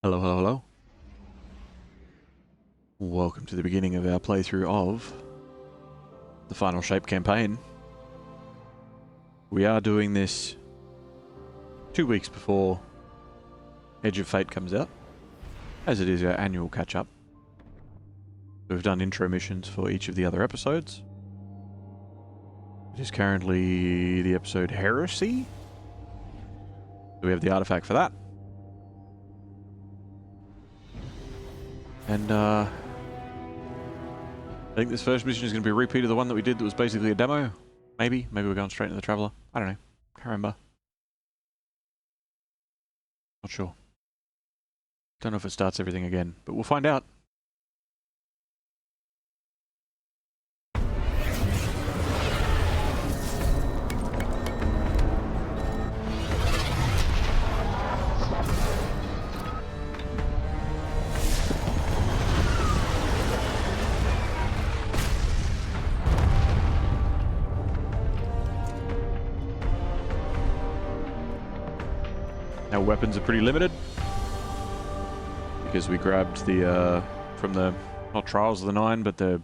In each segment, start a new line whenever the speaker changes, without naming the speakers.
Hello, hello, hello. Welcome to the beginning of our playthrough of the Final Shape campaign. We are doing this 2 weeks before Edge of Fate comes out, as it is our annual catch-up. We've done intro missions for each of the other episodes. It is currently the episode Heresy. So we have the artifact for that. And I think this first mission is going to be a repeat of the one that we did that was basically a demo. Maybe we're going straight into the Traveller. I don't know. Can't remember. Not sure. Don't know if it starts everything again, but we'll find out. Our weapons are pretty limited because we grabbed the from the not Trials of the Nine, but the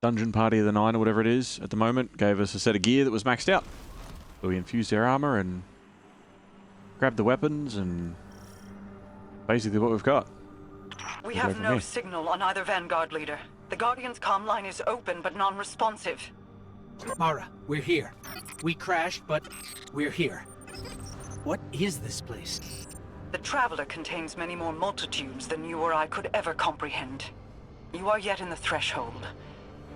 Dungeon Party of the Nine or whatever it is at the moment gave us a set of gear that was maxed out. So we infused our armor and grabbed the weapons and basically what we've got.
We have no signal on either Vanguard leader. The Guardian's comm line is open but non-responsive.
Mara, we're here. We crashed, but we're here. What is this place?
The Traveler contains many more multitudes than you or I could ever comprehend. You are yet in the threshold.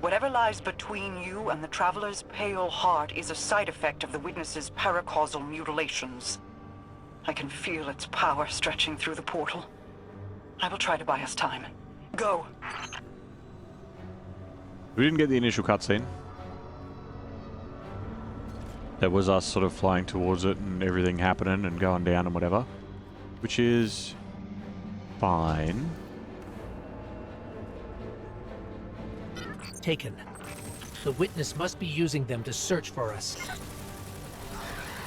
Whatever lies between you and the Traveler's pale heart is a side effect of the Witness's paracausal mutilations. I can feel its power stretching through the portal. I will try to buy us time. Go!
We didn't get the initial cutscene. That was us sort of flying towards it and everything happening and going down and whatever. Which is fine.
Taken. The Witness must be using them to search for us.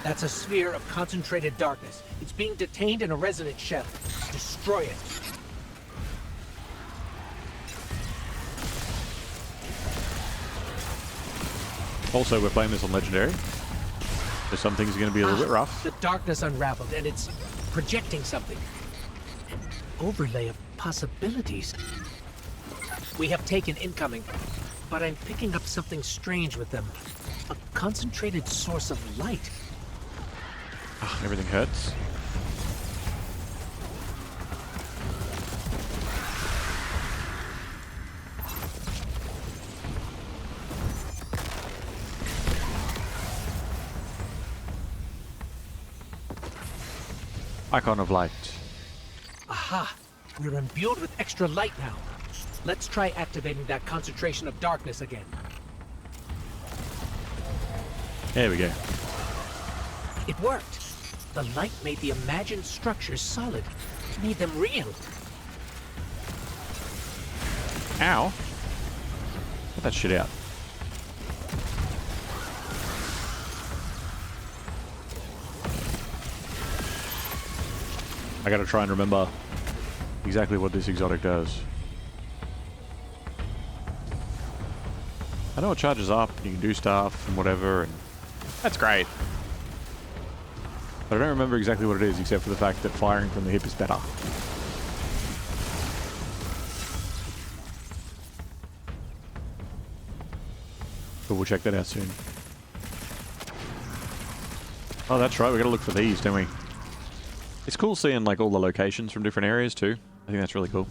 That's a sphere of concentrated darkness. It's being detained in a resonant shell. Destroy it.
Also, we're playing this on Legendary. So some things are going to be a little bit rough.
The darkness unraveled, and it's projecting something. An overlay of possibilities. We have taken incoming, but I'm picking up something strange with them. A concentrated source of light.
Everything hurts. Icon of light.
Aha! We're imbued with extra light now. Let's try activating that concentration of darkness again.
There we go.
It worked. The light made the imagined structures solid. Made them real.
Ow. Get that shit out. I gotta try and remember exactly what this exotic does. I know it charges up, you can do stuff and whatever, and that's great. But I don't remember exactly what it is, except for the fact that firing from the hip is better. But we'll check that out soon. Oh, that's right, we gotta look for these, don't we? It's cool seeing like all the locations from different areas too. I think that's really cool.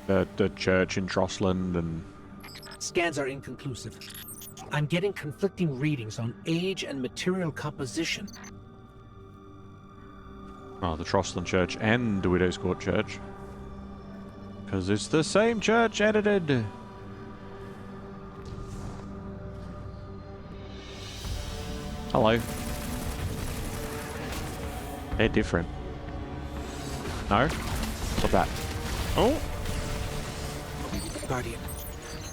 The church in Trossland and...
Scans are inconclusive. I'm getting conflicting readings on age and material composition.
Oh, the Trossland Church and the Widow's Court Church. Because it's the same church edited. Hello. They're different. No? What's that? Oh!
Guardian,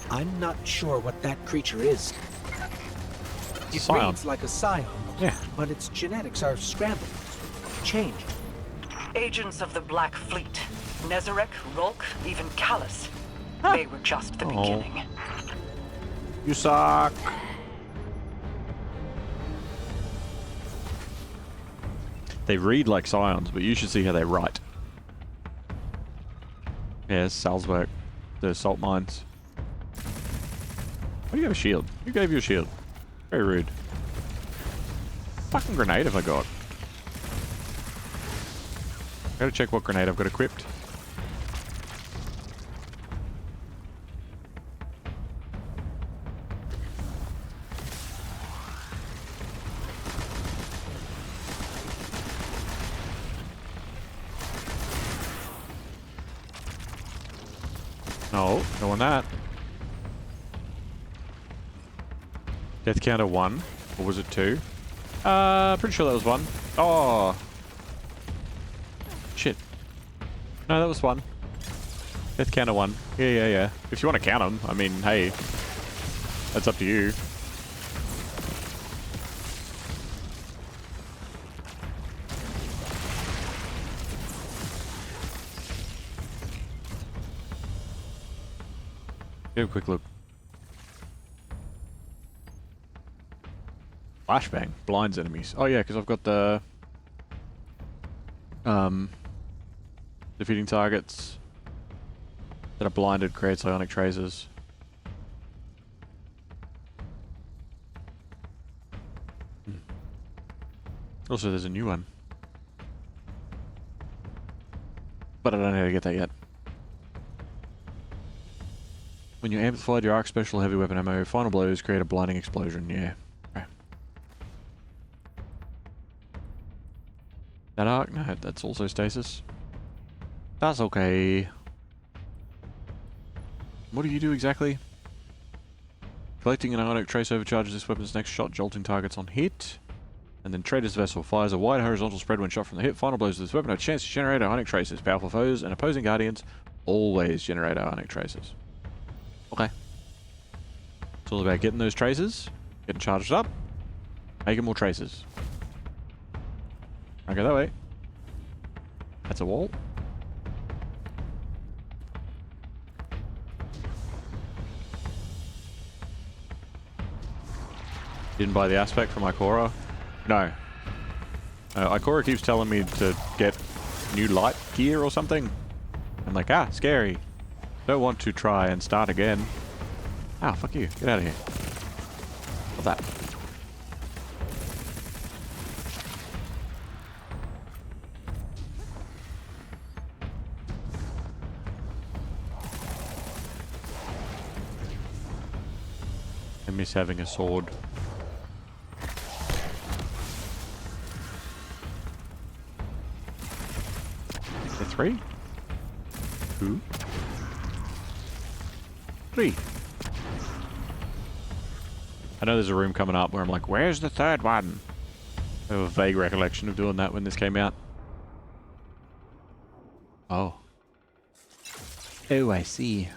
I'm not sure what that creature is. It
Scion.
reads like a scion,
Yeah.
but its genetics are scrambled, changed.
Agents of the Black Fleet. Nezarek, Rolk, even Callus. They were just the beginning.
You suck. They read like scions, but you should see how they write. Yes, Salzburg. The salt mines. Why do you have a shield? Who gave you a shield? Very rude. Fucking grenade have I got? Gotta check what grenade I've got equipped. No, don't want that. Death counter 1. Or was it 2? Pretty sure that was 1. Oh. Shit. No, that was 1. Death counter 1. Yeah. If you want to count them, I mean, hey. That's up to you. Give a quick look. Flashbang. Blinds enemies. Oh yeah, because I've got the... defeating targets that are blinded creates ionic traces. Also, there's a new one. But I don't know how to get that yet. When you amplified your arc special heavy weapon ammo, final blows create a blinding explosion. Yeah. Okay. That arc? No, that's also stasis. That's okay. What do you do exactly? Collecting an ionic trace overcharges this weapon's next shot, jolting targets on hit. And then Trader's Vessel fires a wide horizontal spread when shot from the hip. Final blows of this weapon have a chance to generate ionic traces. Powerful foes and opposing guardians always generate ionic traces. Okay. It's all about getting those traces, getting charged up, making more traces. I go that way. That's a wall. Didn't buy the aspect from Ikora? No. Ikora keeps telling me to get new light gear or something. I'm like, scary. Don't want to try and start again. Fuck you. Get out of here. What's that? I miss having a sword. Is there 3? 2? 3. I know there's a room coming up where I'm like, where's the 3rd one? I have a vague recollection of doing that when this came out. Oh. Oh, I see.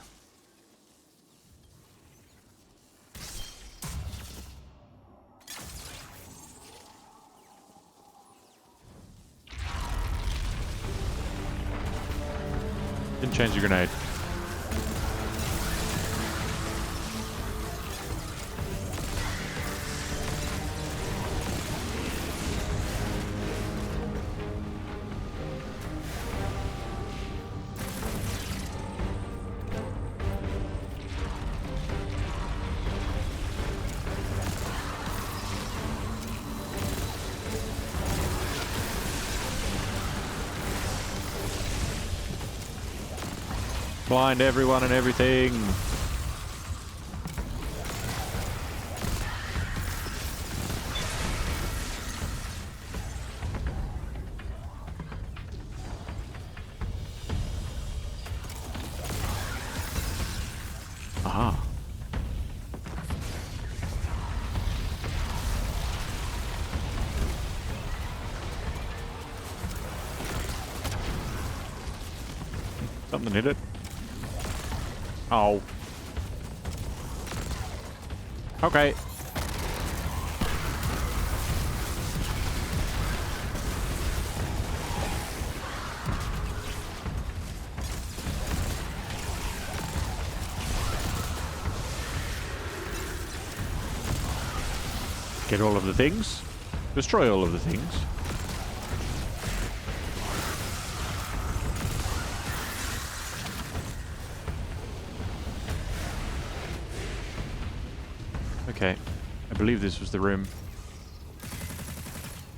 Didn't change the grenade. Blind everyone and everything. Aha. Something hit it. Oh. Okay. Get all of the things. Destroy all of the things. Okay. I believe this was the room.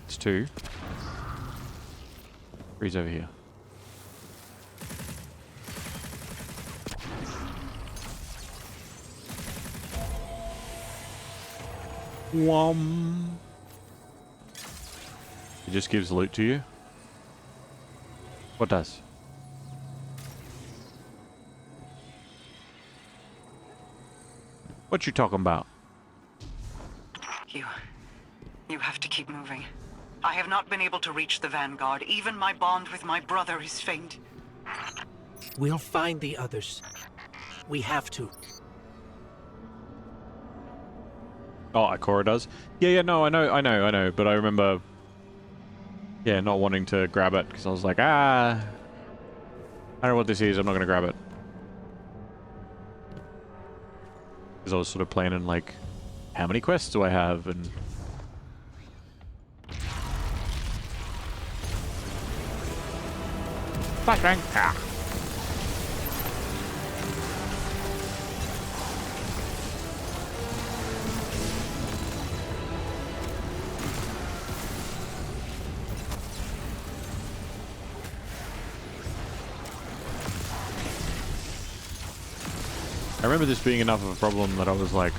It's 2. 3's over here. It just gives loot to you? What does? What you talking about?
You have to keep moving. I have not been able to reach the Vanguard. Even my bond with my brother is faint.
We'll find the others. We have to.
Oh, Ikora does? Yeah, no, I know, but I remember... Yeah, not wanting to grab it, because I was like, I don't know what this is, I'm not going to grab it. Because I was sort of planning, like, how many quests do I have, and... Flashbang! Ah. I remember this being enough of a problem that I was like,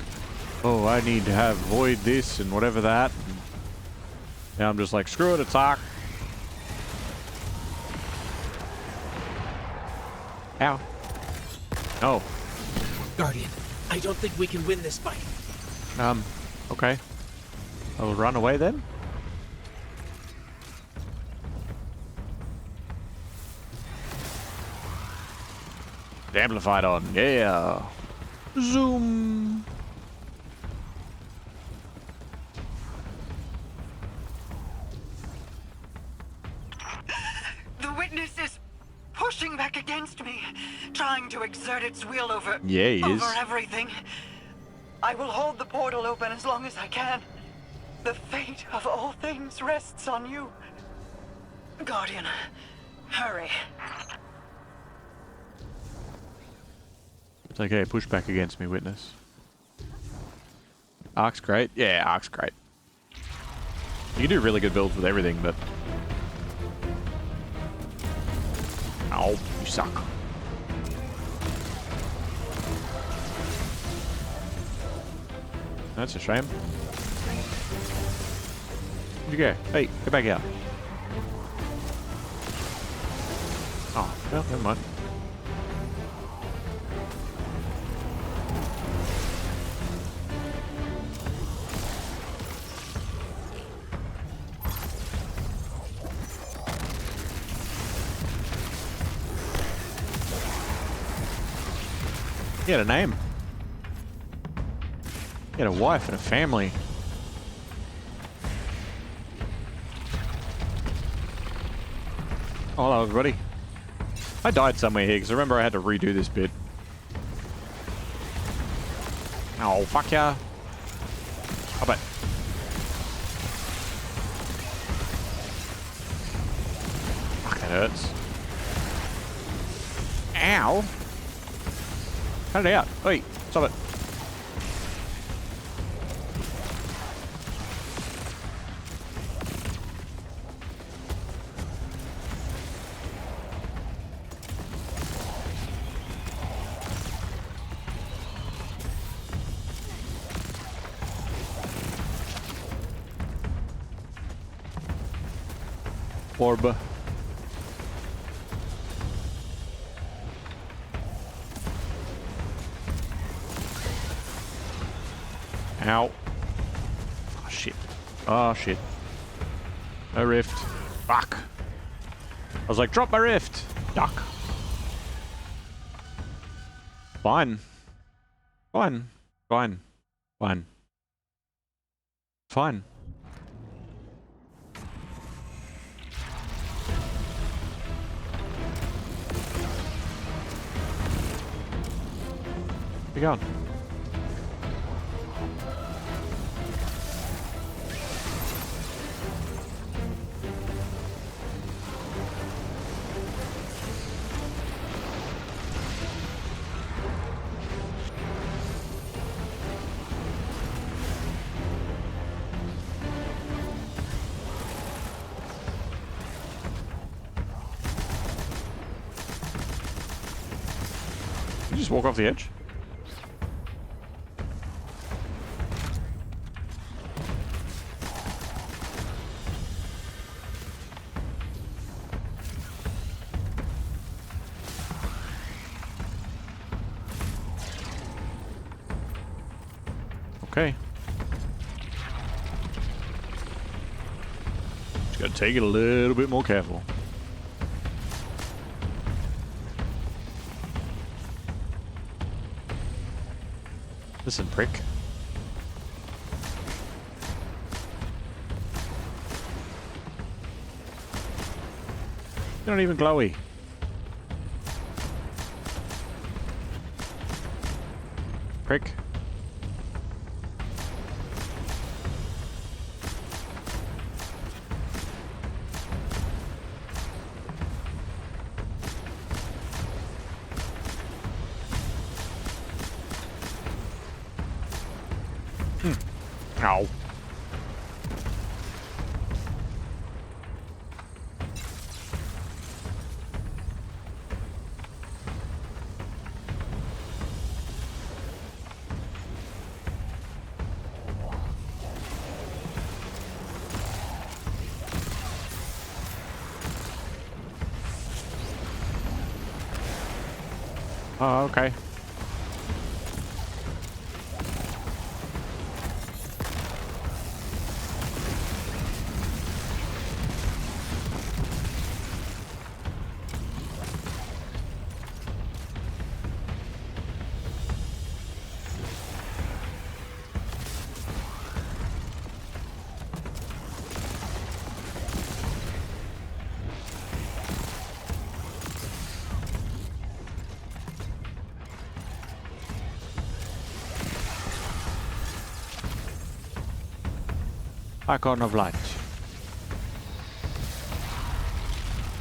oh, I need to have void this and whatever that. And now I'm just like, screw it, attack. Ow. No.
Guardian, I don't think we can win this fight.
Okay. I'll run away then? The amplified on, yeah. Zoom.
The witness is pushing back against me, trying to exert its will over everything. I will hold the portal open as long as I can. The fate of all things rests on you. Guardian, hurry.
It's okay, push back against me, witness. Arc's great? Yeah, Arc's great. You can do really good builds with everything, but... Oh, you suck. That's a shame. Where'd you go? Hey, get back out. Oh, well, never mind. He had a name. He had a wife and a family. Oh, hello, everybody. I died somewhere here because I remember I had to redo this bit. Oh, fuck ya. Stop it. Fuck, that hurts. Ow. Cut it out. Wait, stop it. Orb. Ow. Oh, shit. Oh, shit. No rift. Fuck. I was like, drop my rift. Duck. Fine. Fine. Fine. Fine. Fine. Where you going? just walk off the edge? Okay. Just gotta take it a little bit more careful. Listen, prick. You're not even glowy. Prick. Ow. Oh, okay. Icon of light.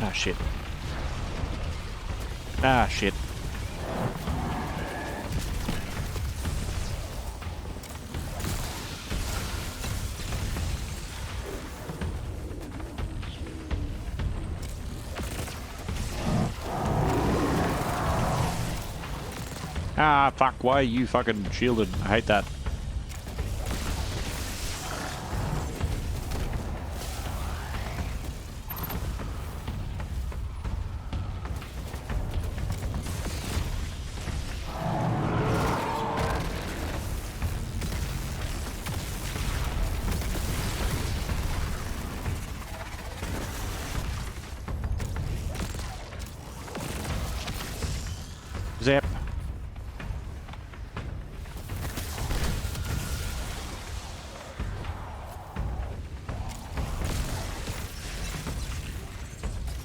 Ah, shit. Ah, shit. Ah, fuck. Why are you fucking shielded? I hate that. Zip.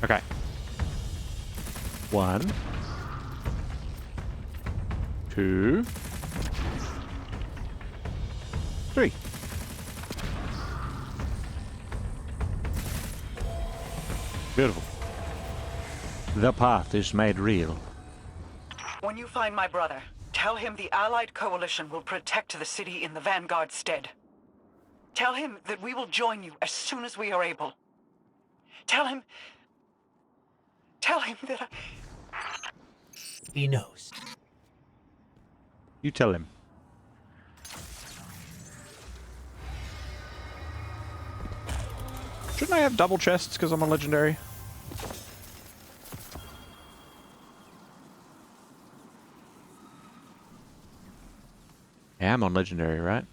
Okay. 1, 2, 3. Beautiful. The path is made real.
When you find my brother, tell him the Allied Coalition will protect the city in the Vanguard's stead. Tell him that we will join you as soon as we are able. Tell him that
He knows.
You tell him. Shouldn't I have double chests because I'm a legendary? Yeah, I'm on legendary, right?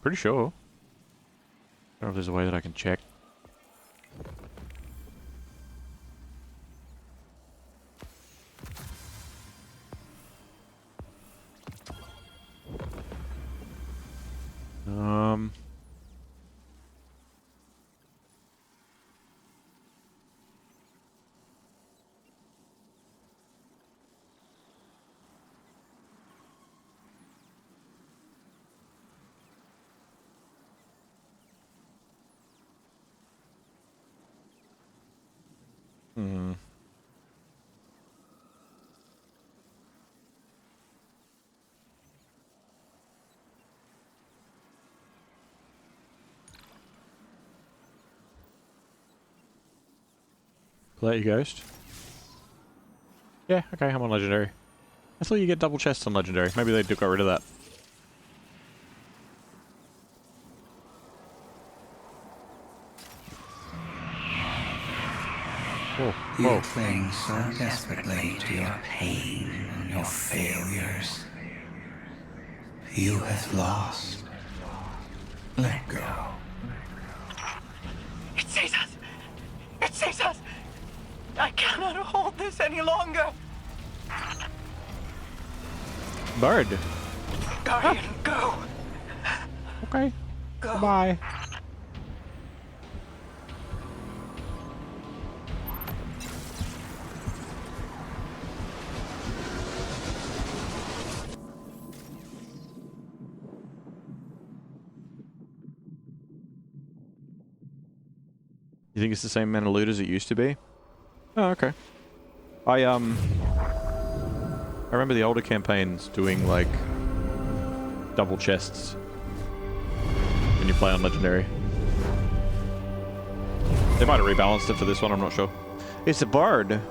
Pretty sure. I don't know if there's a way that I can check. Um... Hmm. Pull out your ghost. Yeah, okay, I'm on legendary. I thought you get double chests on legendary. Maybe they got rid of that. Whoa.
You
Whoa.
cling so desperately to your pain and your failures. You have lost. Let go.
It sees us! It sees us! I cannot hold this any longer!
Bird.
Guardian, go!
Okay.
Go.
Bye. You think it's the same amount of loot as it used to be? Oh, okay. I remember the older campaigns doing, like, double chests when you play on Legendary. They might have rebalanced it for this one, I'm not sure. It's a bard.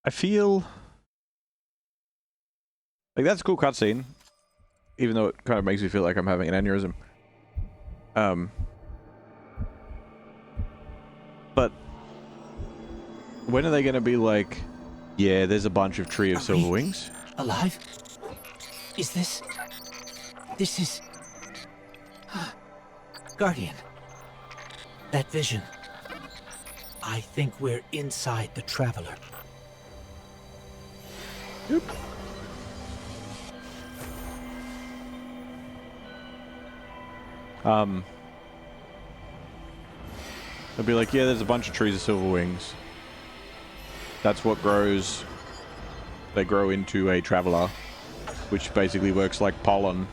I feel like that's a cool cutscene, even though it kind of makes me feel like I'm having an aneurysm. But when are they going to be like, yeah, there's a bunch of Tree of Silver Wings?
Alive? Is this... This is... Guardian. That vision. I think we're inside the Traveler.
Yep. They'll be like, yeah, there's a bunch of Trees of Silver Wings. That's what grows. They grow into a Traveler, which basically works like pollen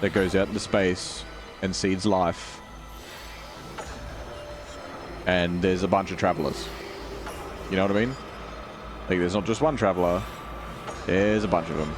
that goes out into space and seeds life. And there's a bunch of Travelers. You know what I mean? Like, there's not just one Traveler. There's a bunch of them.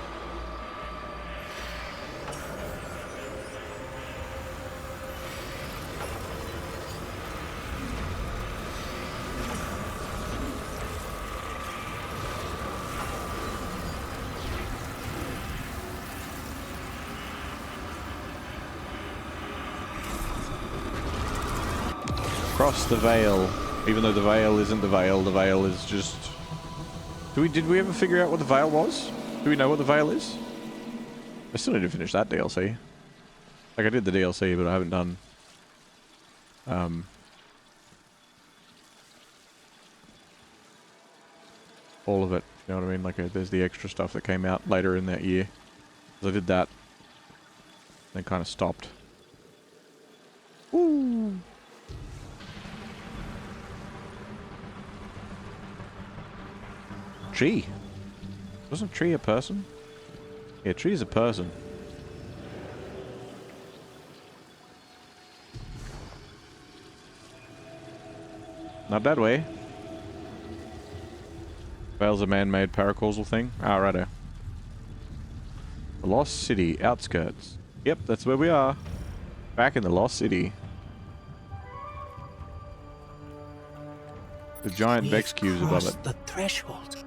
Cross the veil. Even though the veil isn't the veil is just... Did we ever figure out what the veil was? Do we know what the Veil is? I still need to finish that DLC. Like, I did the DLC, but I haven't done... all of it. You know what I mean? Like, there's the extra stuff that came out later in that year. So I did that. Then kind of stopped. Woo! Tree. Wasn't Tree a person? Yeah, Tree's a person. Not that way. Veil's a man-made paracausal thing. Ah, righto. The Lost City outskirts. Yep, that's where we are. Back in the Lost City. The giant Vex cubes above it.
The threshold.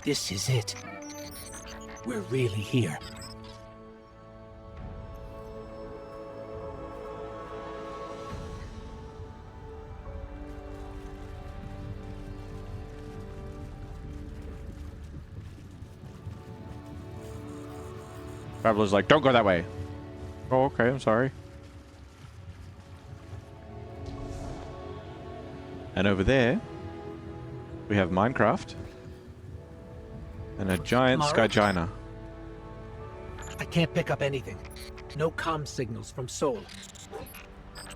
This is it. We're really here.
Traveler's like, don't go that way. Oh, okay, I'm sorry. And over there, we have Minecraft. And a giant Skygina.
I can't pick up anything. No comm signals from Sol.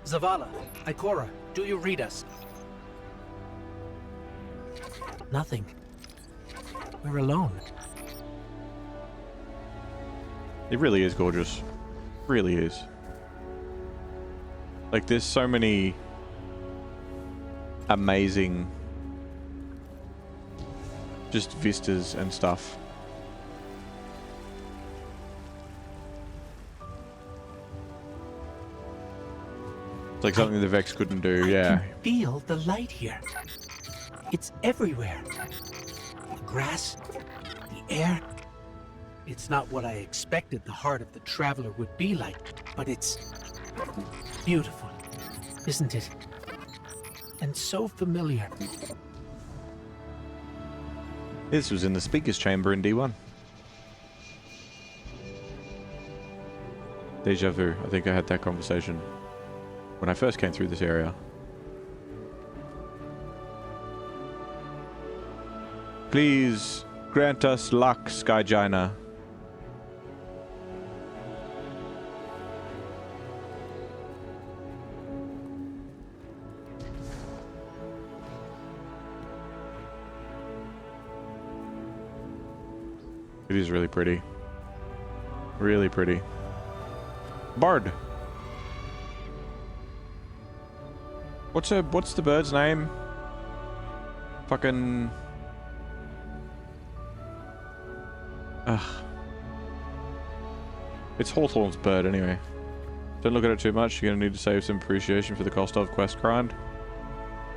Zavala, Ikora, do you read us? Nothing. We're alone.
It really is gorgeous. Really is. Like, there's so many amazing just vistas and stuff. It's like something the Vex couldn't do, yeah.
I can feel the light here. It's everywhere. The grass, the air. It's not what I expected the heart of the Traveler would be like, but it's beautiful, isn't it? And so familiar.
This was in the speaker's chamber in D1. Deja vu. I think I had that conversation when I first came through this area. Please grant us luck, Skygina. It is really pretty. Really pretty. Bard. What's the bird's name? Fucking... Ugh. It's Hawthorne's bird anyway. Don't look at it too much, you're gonna need to save some appreciation for the Kostov quest grind.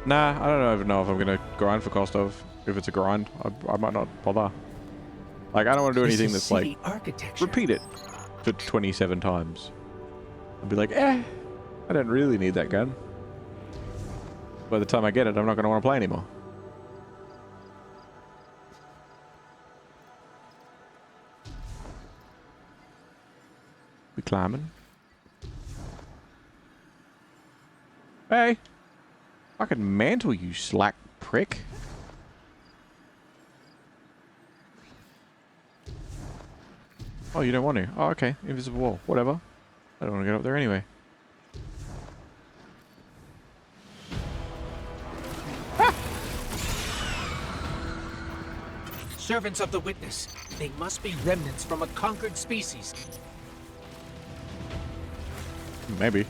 Nah, I don't even know if I'm gonna grind for Kostov. If it's a grind, I might not bother. Like, I don't want to do anything that's like, repeat it for 27 times. I'll be like, I don't really need that gun. By the time I get it, I'm not going to want to play anymore. We climbing. Hey! Fucking mantle, you slack prick. Oh, you don't want to? Oh, okay. Invisible wall. Whatever. I don't want to get up there anyway. Ah!
Servants of the Witness. They must be remnants from a conquered species.
Maybe.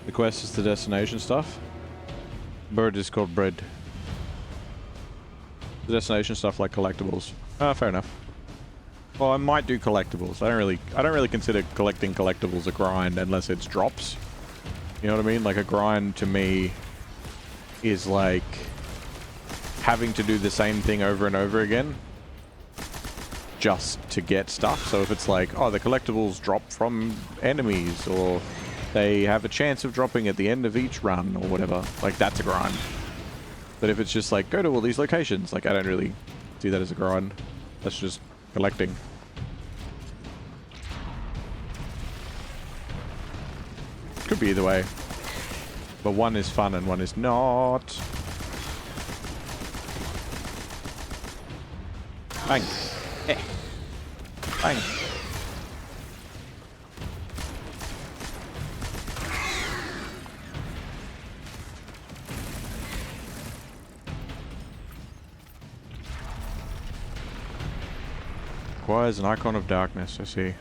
The quest is the destination stuff. Bird is called bread. The destination stuff like collectibles. Ah, fair enough. Well, I might do collectibles. I don't really consider collecting collectibles a grind unless it's drops. You know what I mean? Like, a grind to me is like having to do the same thing over and over again just to get stuff. So if it's like, oh, the collectibles drop from enemies, or they have a chance of dropping at the end of each run, or whatever, like, that's a grind. But if it's just like, go to all these locations, like, I don't really see that as a grind. That's just collecting. Could be either way. But one is fun and one is not. Bang. Eh. Bang. Requires an icon of darkness, I see.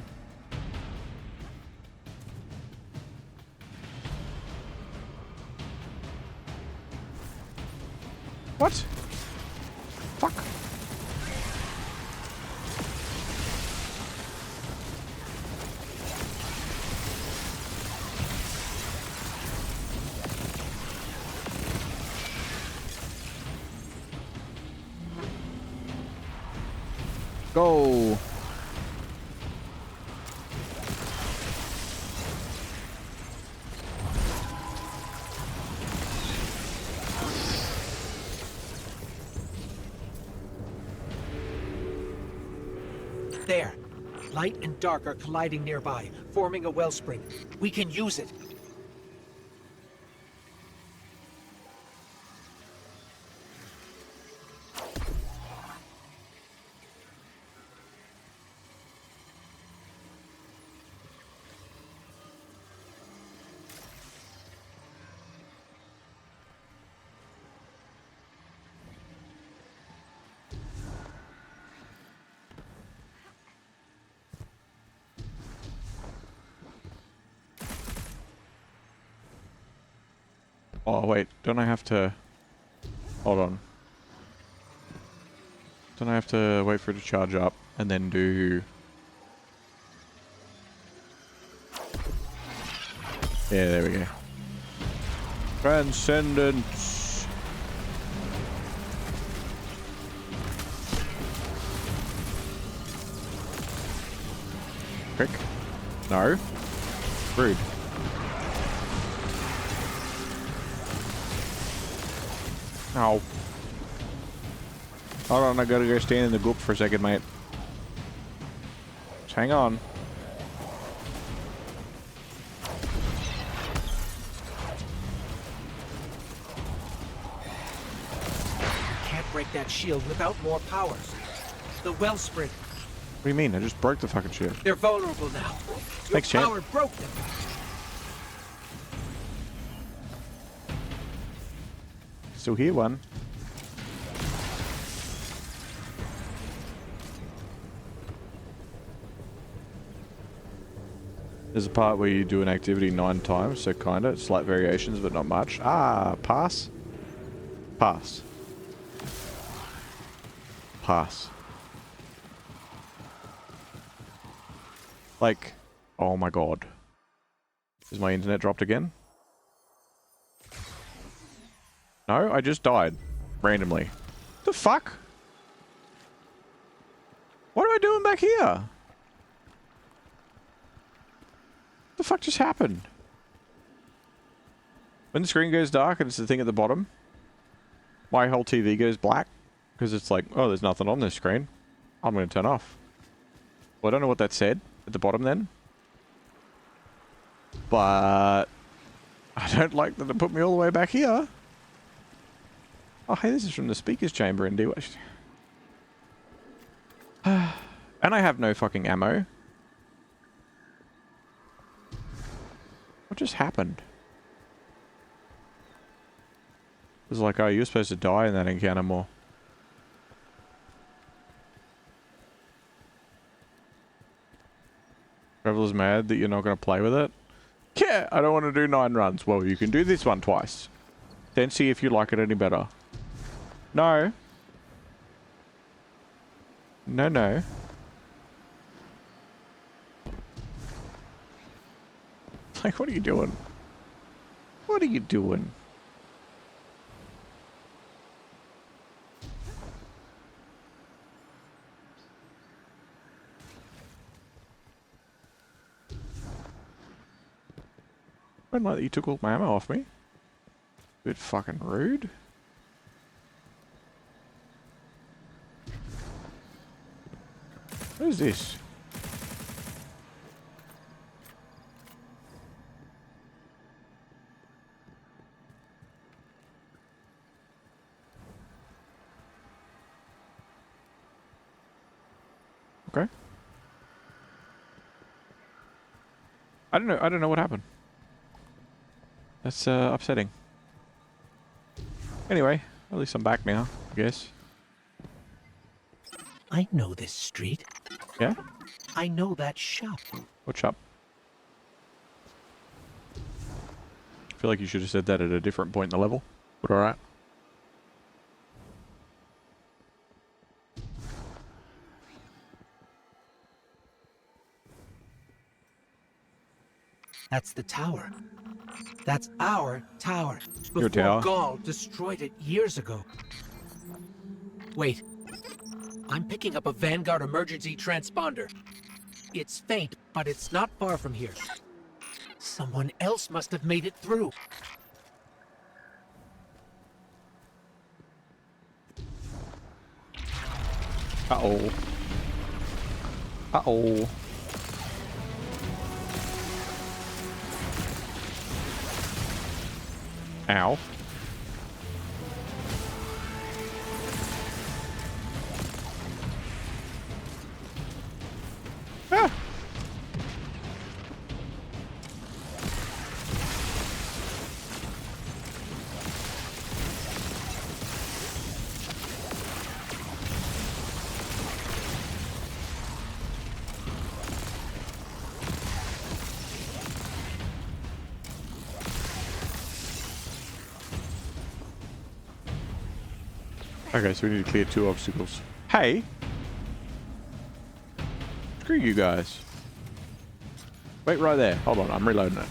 What? Fuck. Go.
There. Light and dark are colliding nearby, forming a wellspring. We can use it.
Oh, wait. Don't I have to... Hold on. Don't I have to wait for it to charge up and then do... Yeah, there we go. Transcendence. Quick. No. Rude. No. Hold on, I gotta go stand in the goop for a second, mate. Just hang on.
Can't break that shield without more power. The wellspring.
What do you mean? I just broke the fucking shield.
They're vulnerable now. Your
Thanks, champ.
power broke them.
Still here, one. There's a part where you do an activity 9 times, so kinda, slight variations, but not much. Ah, pass. Pass. Pass. Like, oh my god. Is my internet dropped again? No, I just died. Randomly. The fuck? What am I doing back here? What the fuck just happened? When the screen goes dark and it's the thing at the bottom, my whole TV goes black. Because it's like, oh, there's nothing on this screen. I'm going to turn off. Well, I don't know what that said at the bottom then. But I don't like that it put me all the way back here. Oh, hey, this is from the speaker's chamber in D. And I have no fucking ammo. What just happened? It was like, oh, you were supposed to die in that encounter more. Traveler's mad that you're not going to play with it. Yeah, I don't want to do 9 runs. Well, you can do this one twice. Then see if you like it any better. No. No, no. Like, what are you doing? What are you doing? I don't like that you took all my ammo off me. Bit fucking rude. What is this? Okay. I don't know what happened. That's upsetting. Anyway, at least I'm back now, I guess.
I know this street.
Yeah?
I know that shop.
What's up? I feel like you should have said that at a different point in the level. But alright.
That's the tower. That's our tower.
Your
Before
tower?
Gaul destroyed it years ago. Wait. I'm picking up a Vanguard emergency transponder. It's faint, but it's not far from here. Someone else must have made it through.
Uh-oh. Uh-oh. Ow. Ah! Okay, so we need to clear 2 obstacles. Hey! Screw you guys. Wait right there. Hold on, I'm reloading it.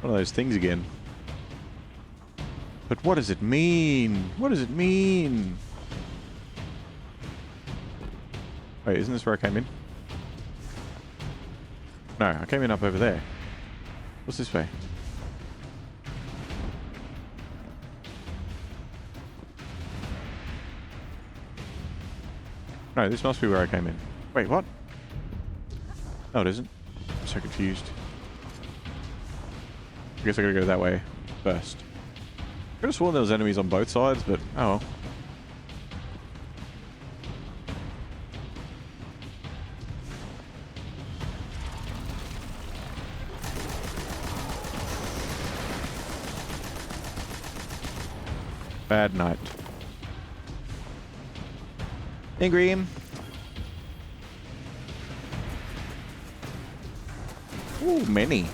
One of those things again. But what does it mean? What does it mean? Wait, isn't this where I came in? No, I came in up over there. What's this way? No, this must be where I came in. Wait, what? No, it isn't. I'm so confused. I guess I gotta go that way first. I could have sworn there was enemies on both sides, but oh well. Bad night. Ingrim. Ooh, many.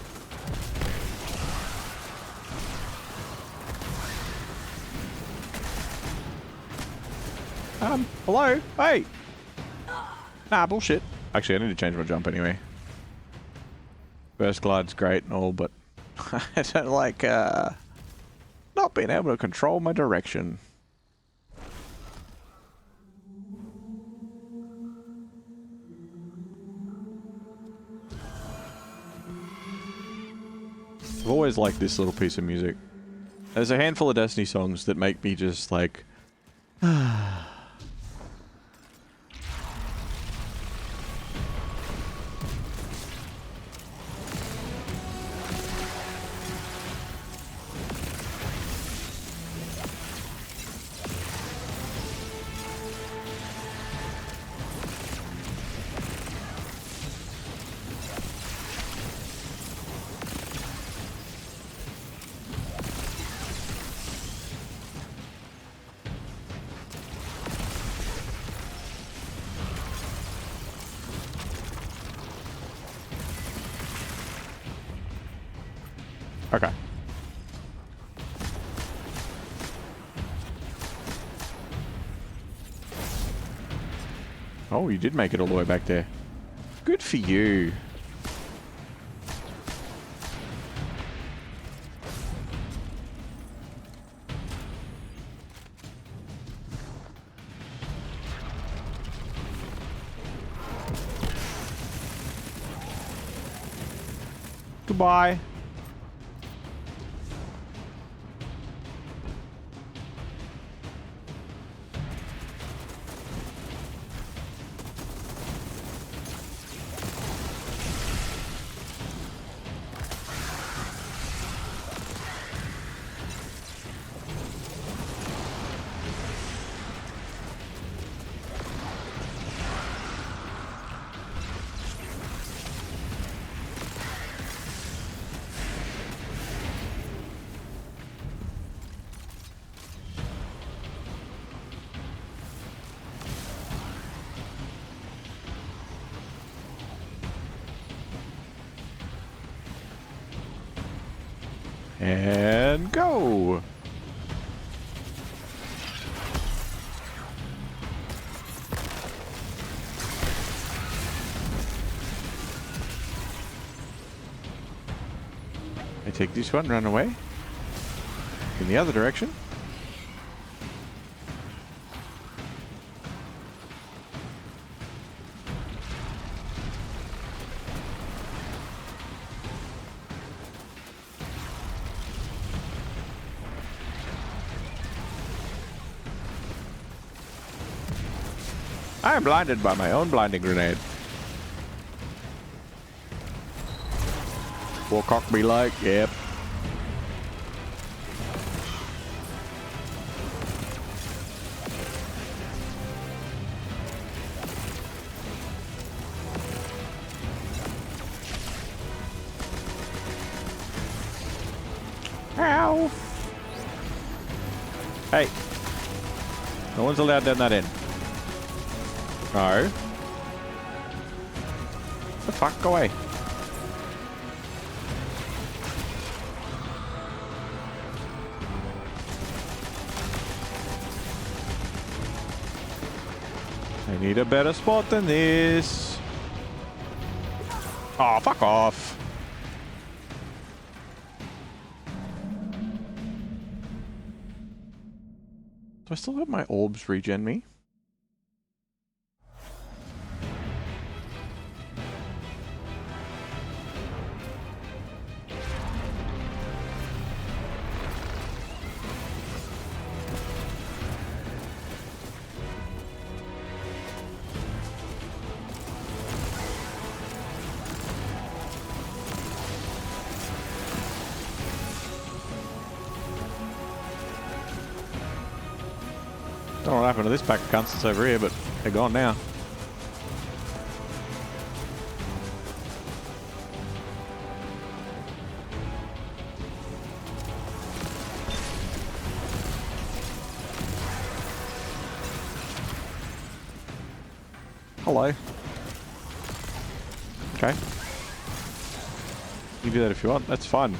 Hello? Hey! Nah, bullshit. Actually, I need to change my jump anyway. Burst glide's great and all, but I don't like, not being able to control my direction. I've always liked this little piece of music. There's a handful of Destiny songs that make me just like... Okay. Oh, you did make it all the way back there. Good for you. Goodbye. And go! I take this one, run away. In the other direction. I am blinded by my own blinding grenade. Warcock be like, yep. Ow! Hey. No one's allowed down that end. No. The fuck? Go away. I need a better spot than this. Oh, fuck off. Do I still have my orbs regen me? Don't know what happened to this pack of cunts that's over here, but they're gone now. Hello. Okay. You can do that if you want, that's fun.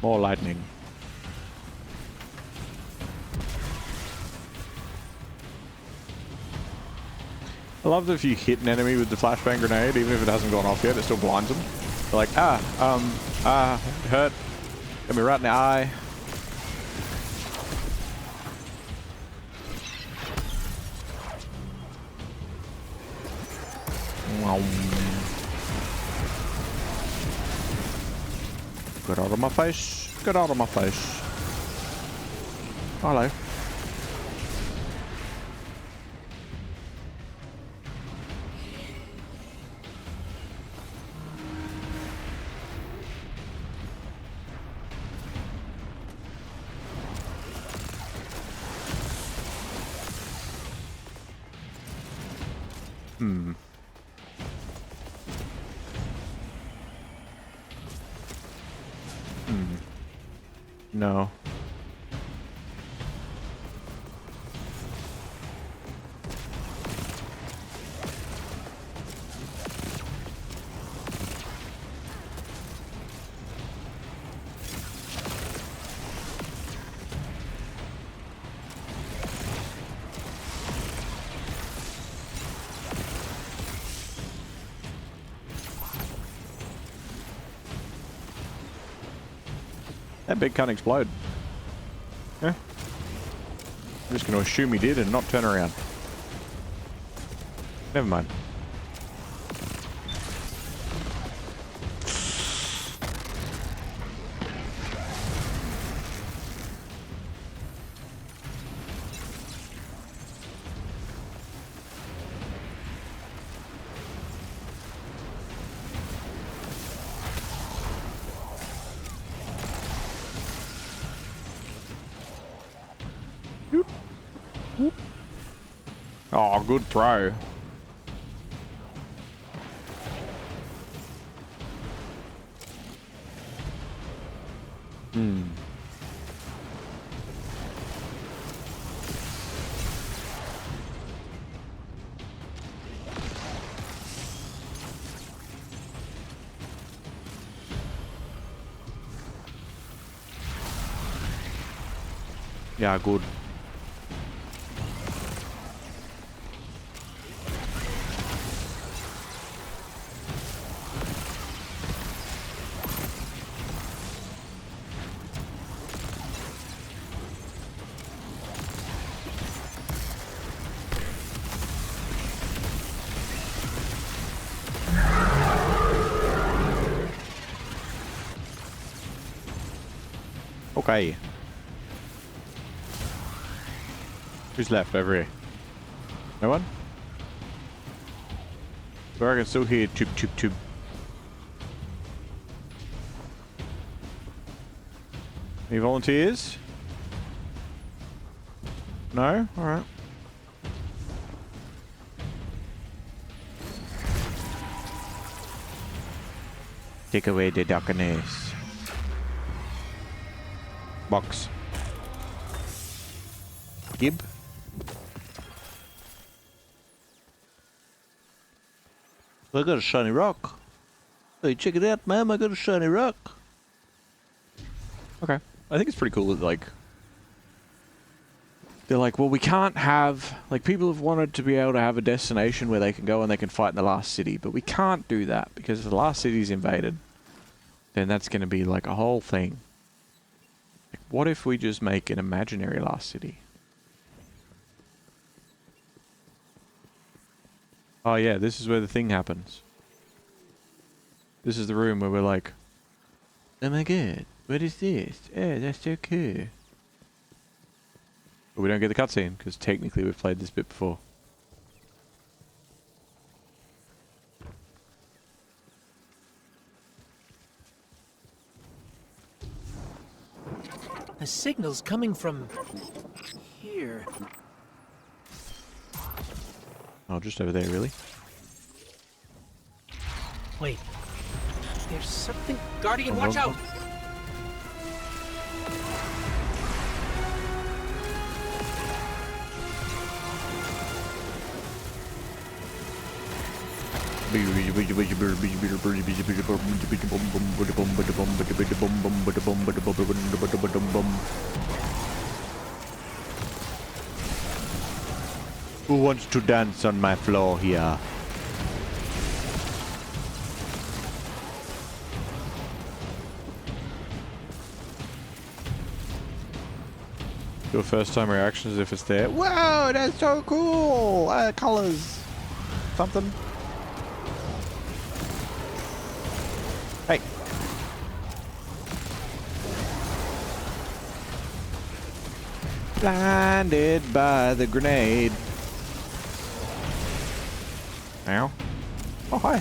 More lightning. I love that if you hit an enemy with the flashbang grenade, even if it hasn't gone off yet, it still blinds them. They're like, it hurt. Got me right in the eye. Get out of my face. Get out of my face. Hello. No. That bit can't explode. Yeah. I'm just going to assume he did and not turn around. Never mind. Oh, good throw. Hmm. Yeah, good. Okay. Who's left over here? No one? But I can still hear tube, tube, tube. Any volunteers? No? Alright. Take away the darkness. Box. Gib. I got a shiny rock. Hey, check it out, ma'am. I got a shiny rock. Okay. I think it's pretty cool that, like, they're like, well, we can't have, like, people have wanted to be able to have a destination where they can go and they can fight in the last city, but we can't do that because if the last city's invaded, then that's going to be like a whole thing. Like, what if we just make an imaginary last city? Oh yeah, this is where the thing happens. This is the room where we're like, oh my god, what is this? Oh, that's so cool. But we don't get the cutscene, because technically we've played this bit before.
The signal's coming from here.
Oh, just over there, really?
Wait. There's something. Guardian, watch out! Who wants to dance on my floor here? Your first time reactions if it's there. Whoa, that's so cool! Colors. Something. Hey. Blinded by the grenade. Ow. Oh, hi.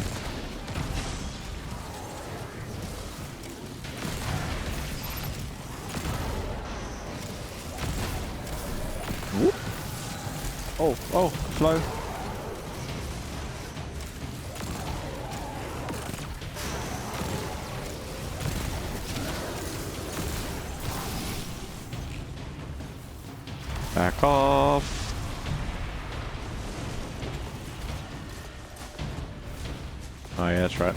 Whoop. Oh, slow.
Back off. Oh yeah, that's right.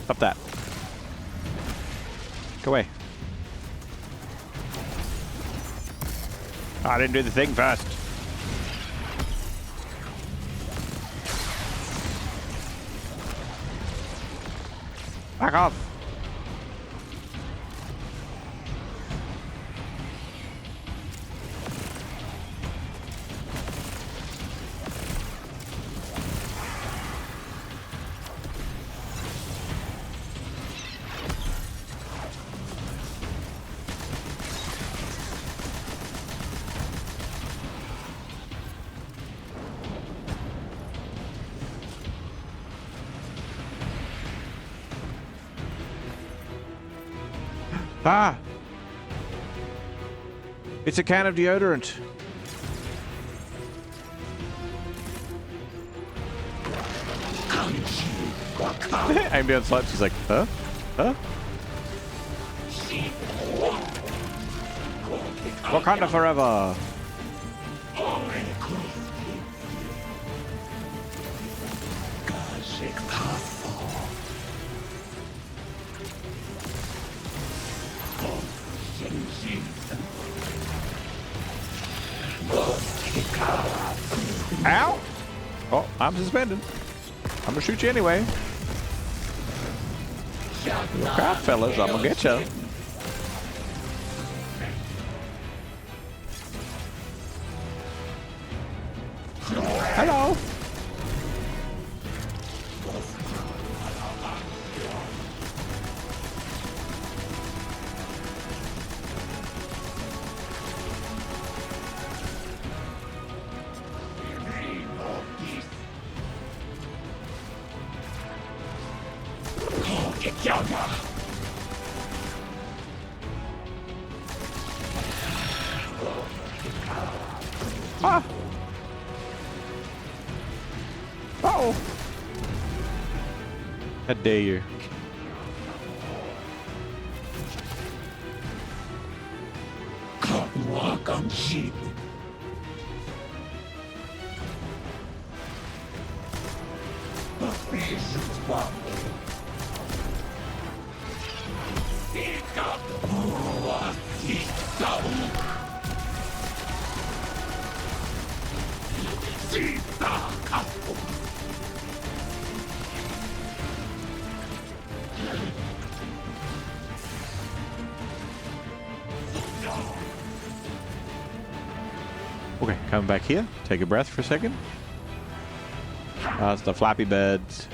Stop that. Go away. I didn't do the thing first. Back off. Ah! It's a can of deodorant. Aim down sight, she's like, huh? Huh? Wakanda forever! Ow! Oh, I'm suspended. I'm gonna shoot you anyway. Crap, fellas, I'm gonna get you. Hello. Ah! Uh-oh! How dare you? Okay, come back here. Take a breath for a second. It's the flappy beds.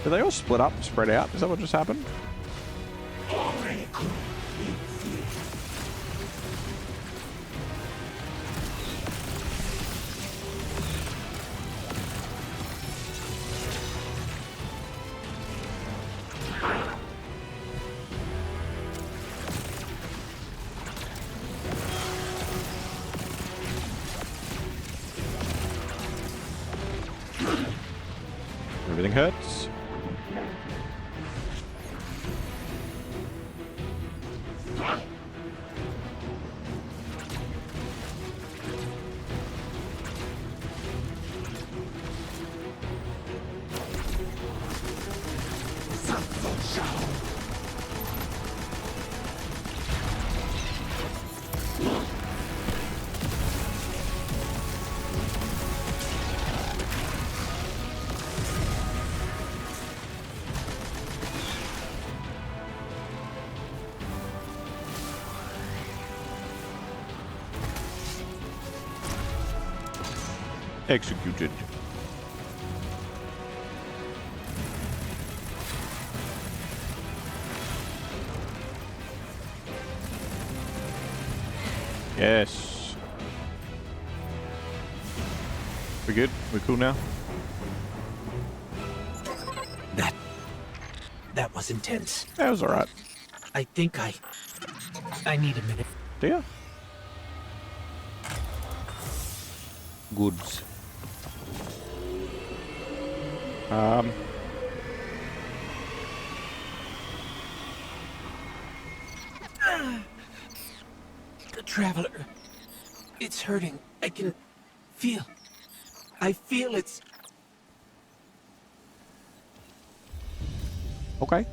Did they all split up and spread out? Is that what just happened? Everything hurts. Executed. Yes. We good? We cool now?
That was intense.
That was alright.
I think I need a minute.
Do ya? Goods.
The Traveler. It's hurting. I can feel. I feel it's...
Okay.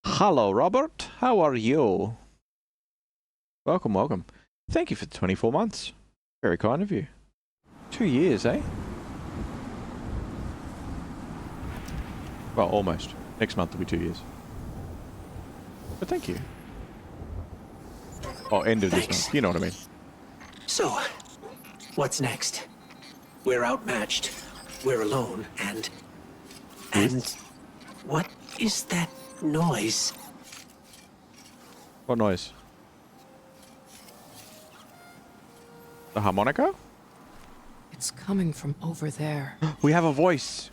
Hello, Robert. How are you? Welcome, welcome. Thank you for the 24 months. Very kind of you. 2 years, eh? Well, almost. Next month will be 2 years. But thank you. Oh, end of this month. You know what I mean.
So, what's next? We're outmatched. We're alone, and... what is that noise?
What noise? The harmonica?
It's coming from over there.
We have a voice.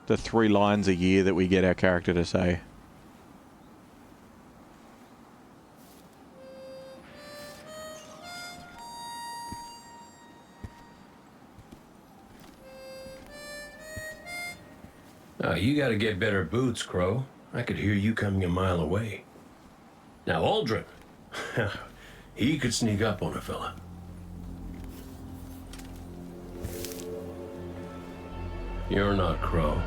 The 3 lines a year that we get our character to say.
You gotta get better boots, Crow. I could hear you coming a mile away. Now, Aldrin. He could sneak up on a fella. You're not Crow.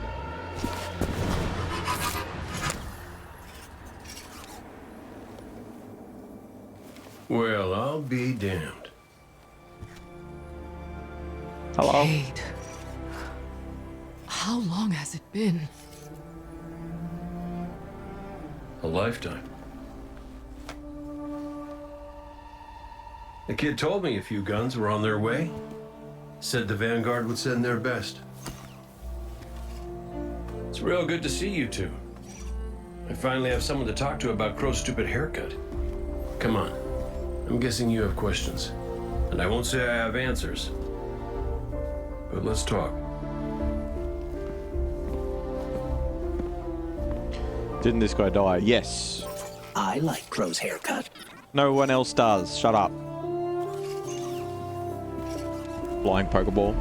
Well, I'll be damned.
Hello?
Cade. How long has it been?
A lifetime. The kid told me a few guns were on their way. Said the Vanguard would send their best. It's real good to see you two. I finally have someone to talk to about Crow's stupid haircut. Come on. I'm guessing you have questions. And I won't say I have answers. But let's talk.
Didn't this guy die? Yes.
I like Crow's haircut.
No one else does. Shut up. Flying Pokeball.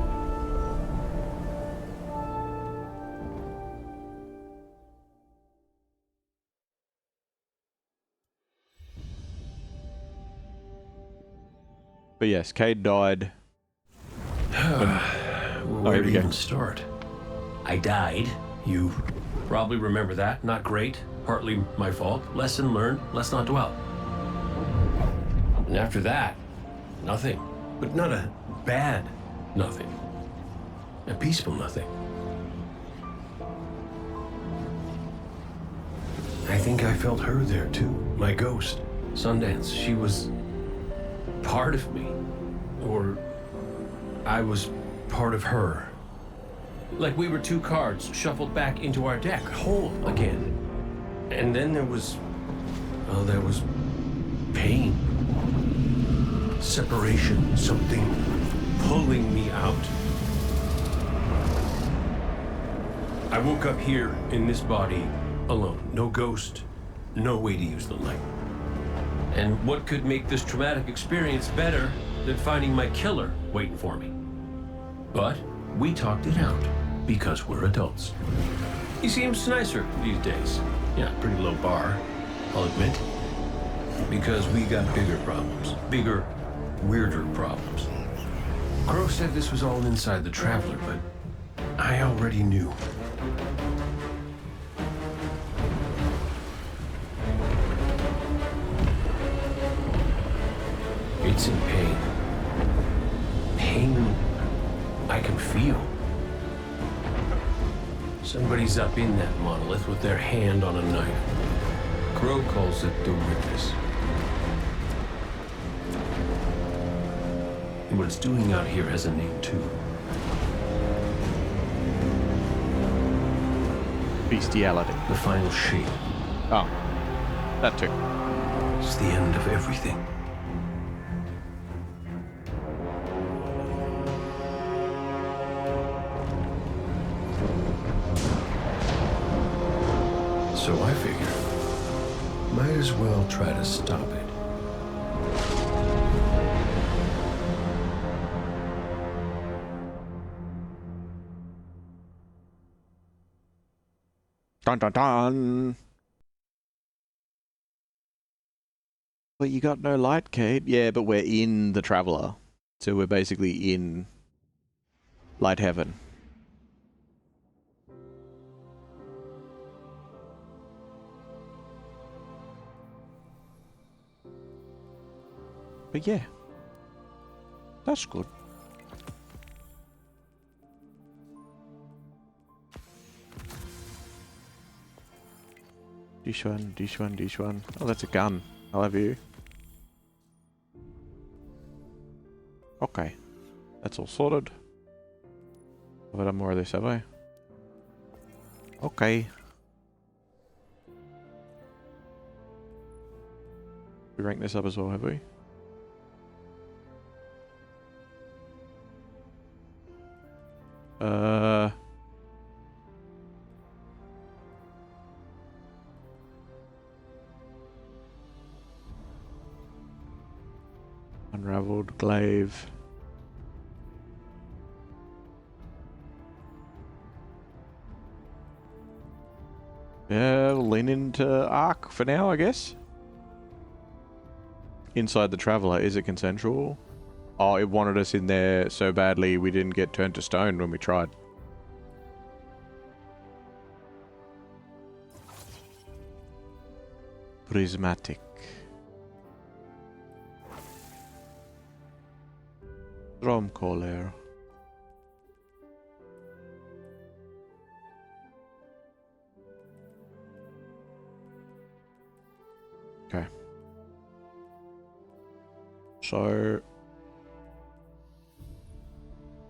But yes, Cade died.
Where
here
to
we go.
even start? I died. You probably remember that. Not great. Partly my fault. Lesson learned. Let's not dwell. And after that, nothing. But not a bad nothing. A peaceful nothing. I think I felt her there too. My ghost. Sundance. She was part of me. Or I was part of her. Like we were 2 cards shuffled back into our deck, whole again. And then there was... well, there was pain. Separation, something pulling me out. I woke up here in this body alone. No ghost, no way to use the light. And what could make this traumatic experience better than finding my killer waiting for me? But we talked it out because we're adults. He seems nicer these days. Yeah, pretty low bar, I'll admit. Because we got bigger problems. Bigger, weirder problems. Crow said this was all inside the Traveler, but I already knew. It's in pain. Pain I can feel. Somebody's up in that monolith with their hand on a knife. Crow calls it the Witness. And what it's doing out here has a name too.
Bestiality.
The final shape.
Oh. That too.
It's the end of everything. So I figure, might as well try to stop it.
Dun dun dun! But you got no light, Kate. Yeah, but we're in the Traveler. So we're basically in light heaven. But yeah. That's good. Dish one, dish one, dish one. Oh, that's a gun. I'll have you. Okay. That's all sorted. Have I done more of this, have I? Okay. We rank this up as well, have we? Unraveled glaive. Yeah, we'll lean into Arc for now, I guess. Inside the Traveler, is it consensual? Oh, it wanted us in there so badly we didn't get turned to stone when we tried. Prismatic. Dromcoller. Okay. So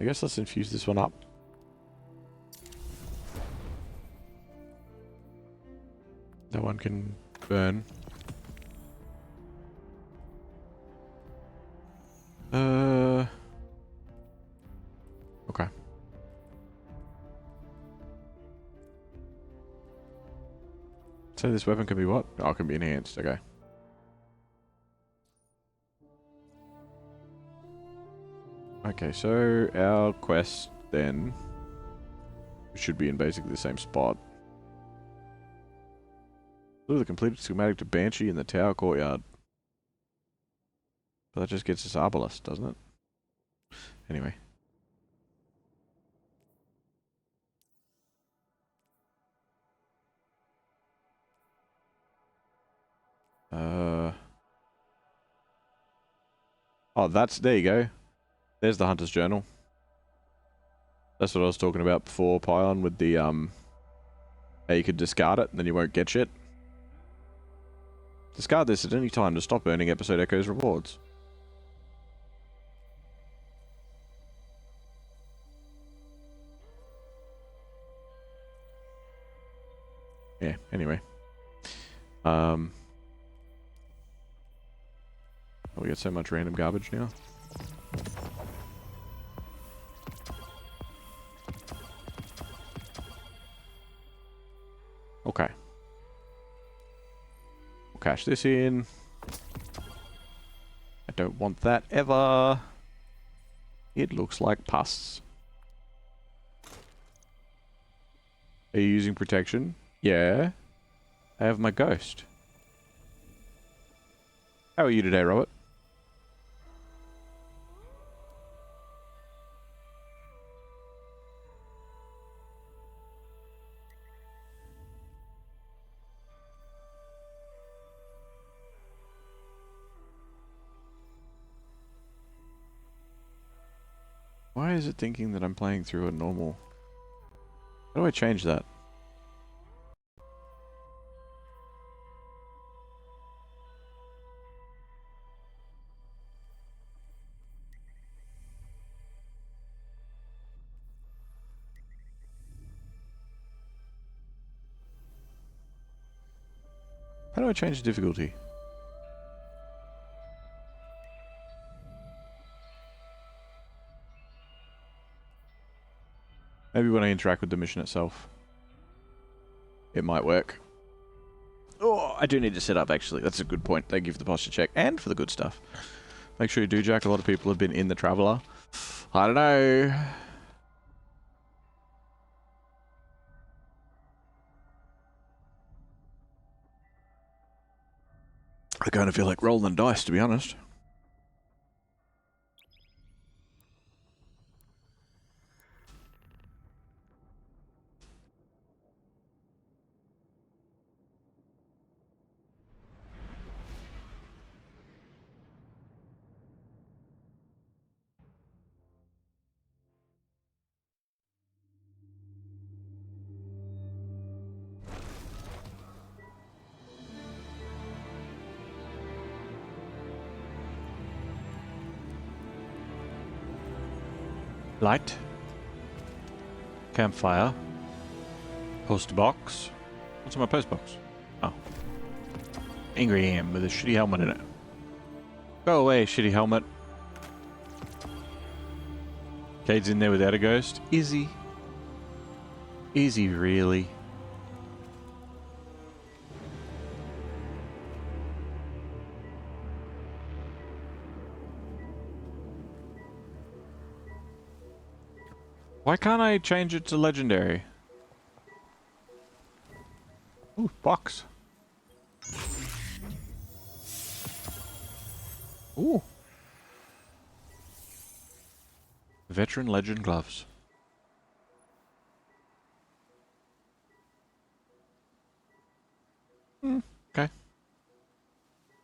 I guess let's infuse this one up. That one can burn. Okay. So this weapon can be what? Oh, it can be enhanced, okay. Okay, so our quest then should be in basically the same spot. Deliver the completed schematic to Banshee in the tower courtyard. But that just gets us Arbalest, doesn't it? Anyway. Oh, there you go. There's the Hunter's Journal. That's what I was talking about before, Pion, with the, how you could discard it and then you won't get shit. Discard this at any time to stop earning episode echoes rewards. Yeah, anyway. We get so much random garbage now. Okay. We'll cash this in. I don't want that ever. It looks like pus. Are you using protection? Yeah. I have my ghost. How are you today, Robert? Why is it thinking that I'm playing through a normal? How do I change that? How do I change the difficulty? Maybe when I interact with the mission itself. It might work. I do need to set up, actually. That's a good point. Thank you for the posture check and for the good stuff. Make sure you do, Jack. A lot of people have been in the Traveller. I don't know. I kind of feel like rolling dice, to be honest. Light. Campfire. Post box. What's in my post box? Oh. Angry Am with a shitty helmet in it. Go away, shitty helmet. Cade's in there without a ghost. Is he? Is he really? Why can't I change it to legendary? Ooh, box. Ooh. Veteran Legend gloves. Okay.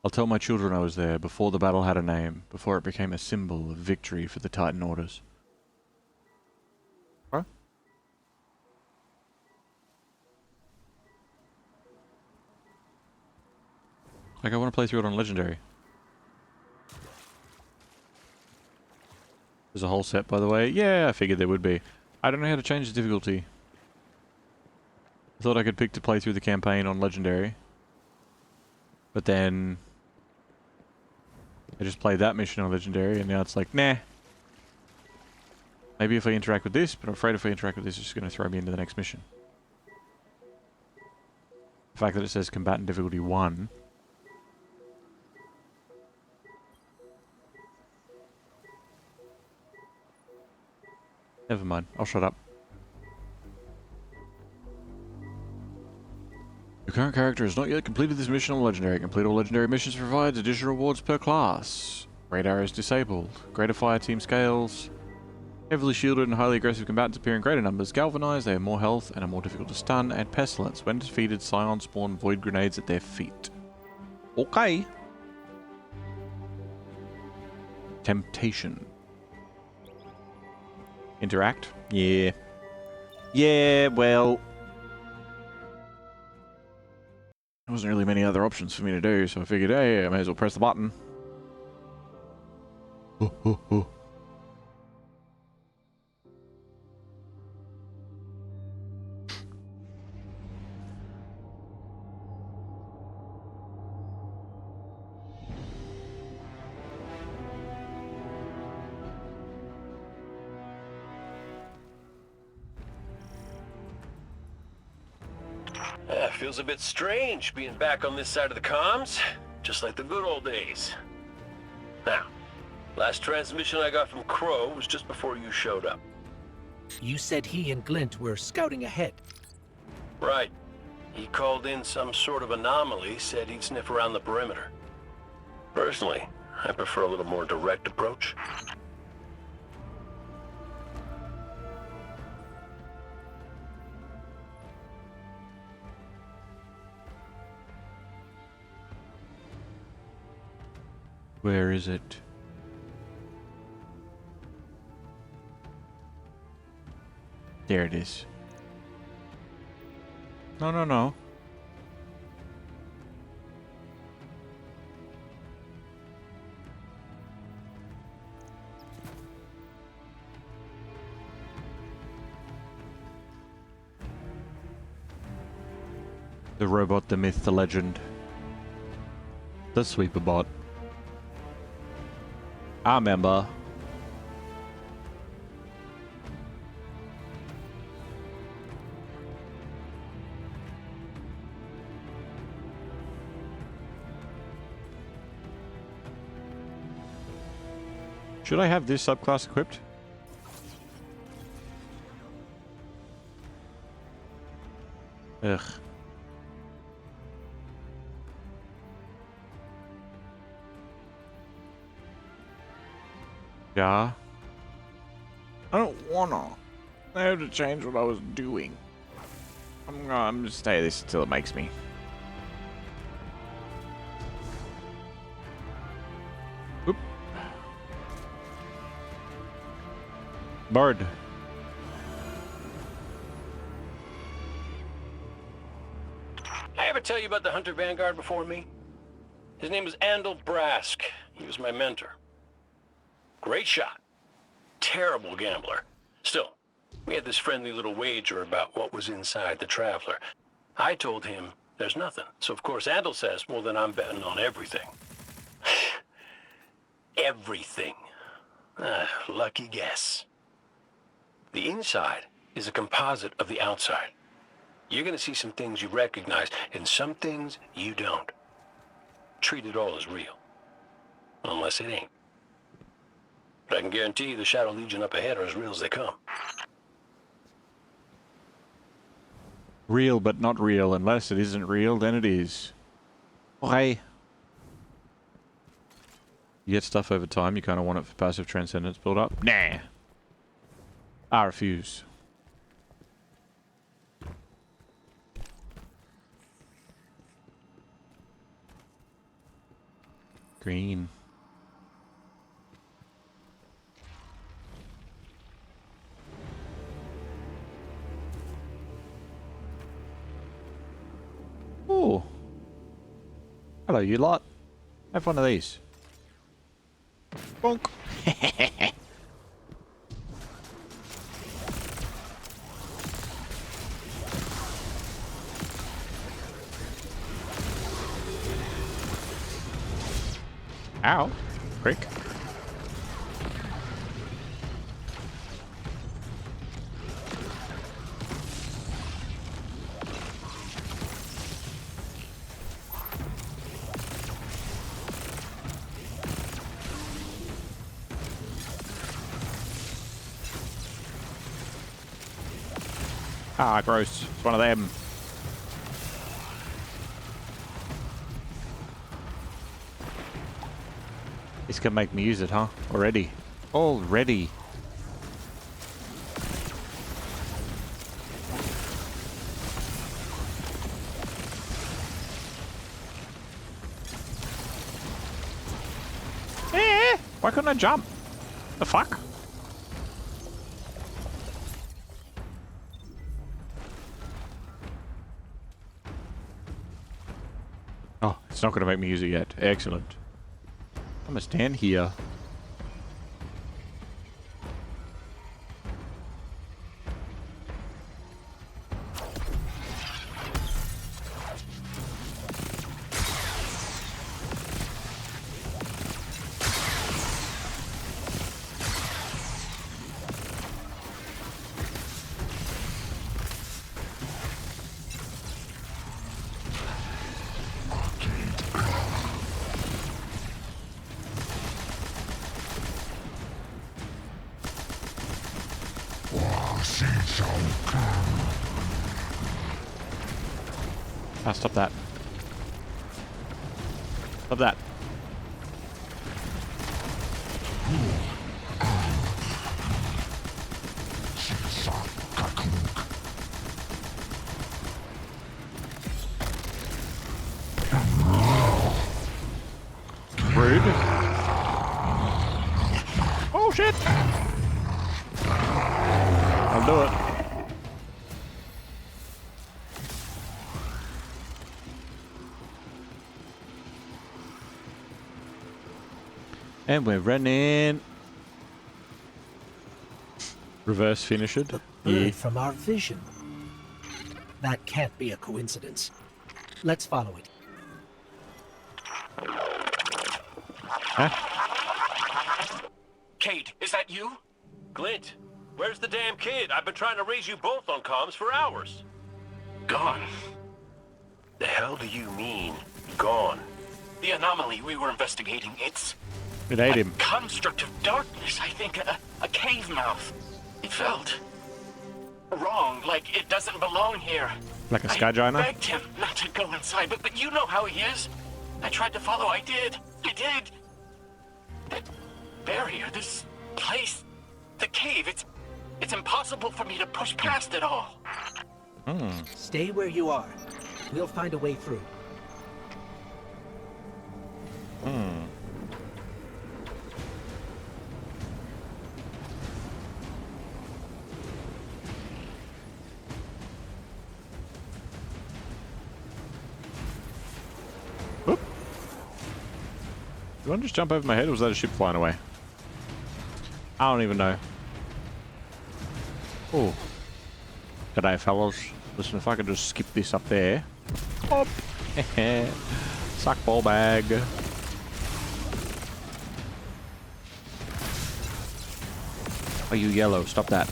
I'll tell my children I was there before the battle had a name, before it became a symbol of victory for the Titan Orders. Huh? Like, I want to play through it on legendary. There's a whole set, by the way. Yeah, I figured there would be. I don't know how to change the difficulty. I thought I could pick to play through the campaign on legendary. But then I just played that mission on legendary, and now it's like, nah. Maybe if I interact with this, but I'm afraid if I interact with this, it's just going to throw me into the next mission. The fact that it says combatant difficulty 1. Never mind, I'll shut up. Your current character has not yet completed this mission on Legendary. Complete all Legendary missions provides additional rewards per class. Great arrows disabled. Greater fire team scales. Heavily shielded and highly aggressive combatants appear in greater numbers. Galvanized, they have more health and are more difficult to stun. And Pestilence. When defeated, Scion spawn void grenades at their feet. Okay. Temptation. Interact? Yeah. Yeah, well... there wasn't really many other options for me to do, so I figured, hey, I may as well press the button.
Feels a bit strange being back on this side of the comms, just like the good old days. Now, last transmission I got from Crow was just before you showed up.
You said he and Glint were scouting ahead.
Right. He called in some sort of anomaly, said he'd sniff around the perimeter. Personally, I prefer a little more direct approach.
Where is it? There it is. No, no, no. The robot, the myth, the legend. The sweeper bot. I remember. Should I have this subclass equipped? Ugh. Yeah. I don't wanna. I have to change what I was doing. I'm gonna stay this until it makes me. Oop. Bard.
I ever tell you about the Hunter Vanguard before me? His name was Andal Brask. He was my mentor. Great shot. Terrible gambler. Still, we had this friendly little wager about what was inside the Traveler. I told him there's nothing. So of course Andal says, well then I'm betting on everything. Everything. Lucky guess. The inside is a composite of the outside. You're gonna see some things you recognize, and some things you don't. Treat it all as real. Unless it ain't. But I can guarantee you the Shadow Legion up ahead are as real as they come.
Real but not real. Unless it isn't real, then it is. Okay. You get stuff over time, you kind of want it for passive transcendence build up. Nah. I refuse. Green. Oh. Hello, you lot. Have one of these. Bonk. Ow. Prick. Ah, gross. It's one of them. This can make me use it, huh? Already. Already. Eh, why couldn't I jump? The fuck? Oh, it's not going to make me use it yet. Excellent. I'm going to stand here. Ah, stop that. Stop that. Rude. Oh shit! I'll do it. And we're running. Reverse finish it.
The bird from our vision. That can't be a coincidence. Let's follow it.
Huh?
Kate, is that you? Glint, where's the damn kid? I've been trying to raise you both on comms for hours. Gone. The hell do you mean, gone?
The anomaly we were investigating, it's
It ate him.
Construct of darkness, I think. A cave mouth. It felt wrong, like it doesn't belong here.
Like a
I
Skyjiner?
begged him not to go inside, but you know how he is. I tried to follow. I did. That barrier, this place, the cave, it's impossible for me to push past it all.
Stay where you are. We'll find a way through.
Whoop. Did one just jump over my head, or was that a ship flying away? I don't even know. Oh. G'day, fellas. Listen, if I could just skip this up there. Hop. Suck ball bag. Oh, you yellow. Stop that.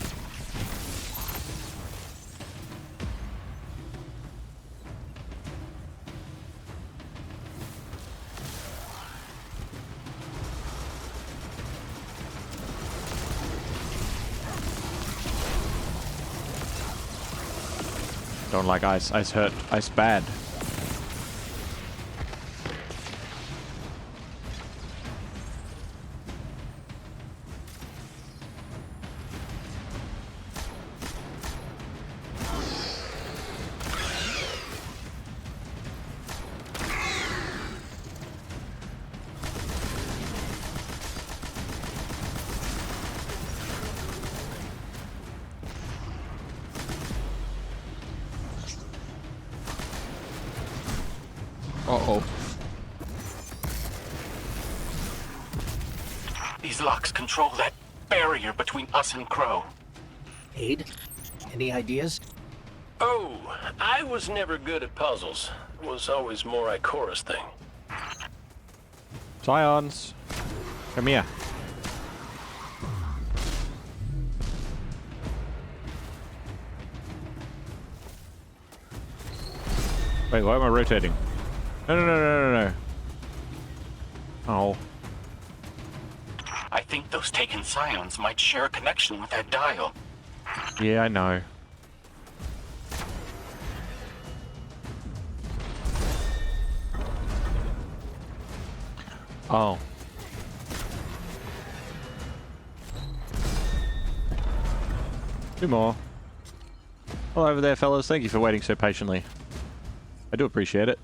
Don't like ice. Ice hurt. Ice bad. Uh-oh.
These locks control that barrier between us and Crow.
Aid? Any ideas?
Oh, I was never good at puzzles. It was always more Ikora's thing.
Scions. Come here. Wait, why am I rotating? No. Oh.
I think those taken scions might share a connection with that dial.
Yeah, I know. Oh. Two more. Hello over there, fellas. Thank you for waiting so patiently. I do appreciate it.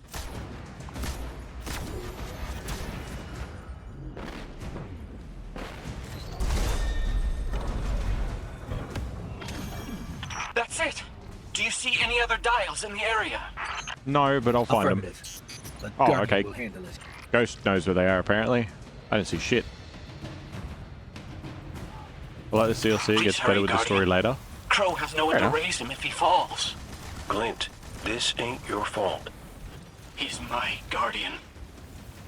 That's it. Do you see any other dials in the area?
No, but I'll find them.
Affirmative. But
Oh,
Guardian
okay.
will handle it.
Ghost knows where they are, apparently. I didn't see shit. Well, like this DLC
Please
gets
hurry,
better with the story
Guardian.
later.
Crow has nowhere
Fair
to
enough.
raise him if he falls.
Glint, this ain't your fault.
He's my guardian.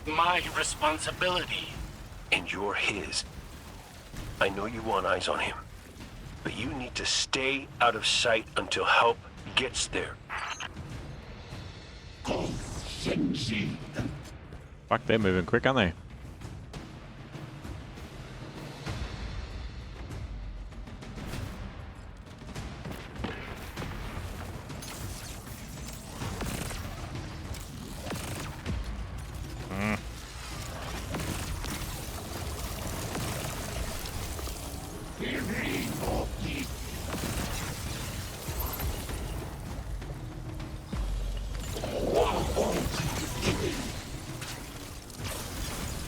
My responsibility.
And you're his. I know you want eyes on him, but you need to stay out of sight until help gets there.
Fuck, they're moving quick, aren't they?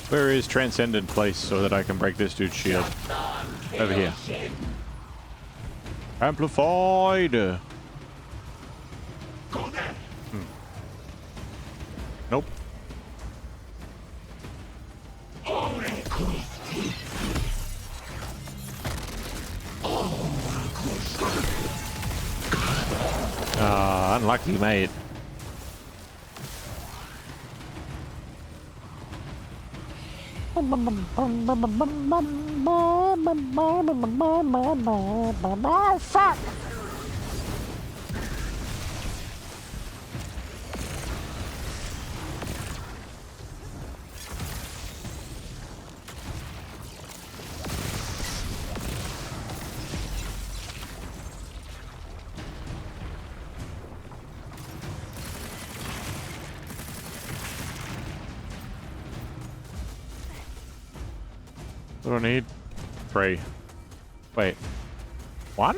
Where is Transcendent Place so that I can break this dude's shield? Over here. Amplified! Nope. Ah, unlucky, mate. Fuck! What do I need? 3. Wait. 1?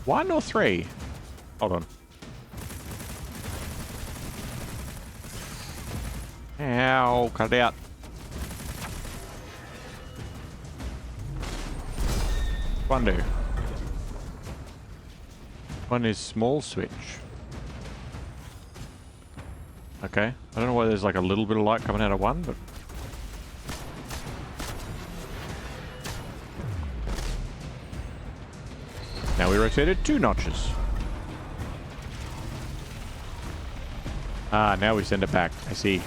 1 or 3? Hold on. Ow, cut it out. One do. One is small switch. Okay. I don't know why there's like a little bit of light coming out of one, but... Now we rotated 2 notches. Ah, now we send it back. I see.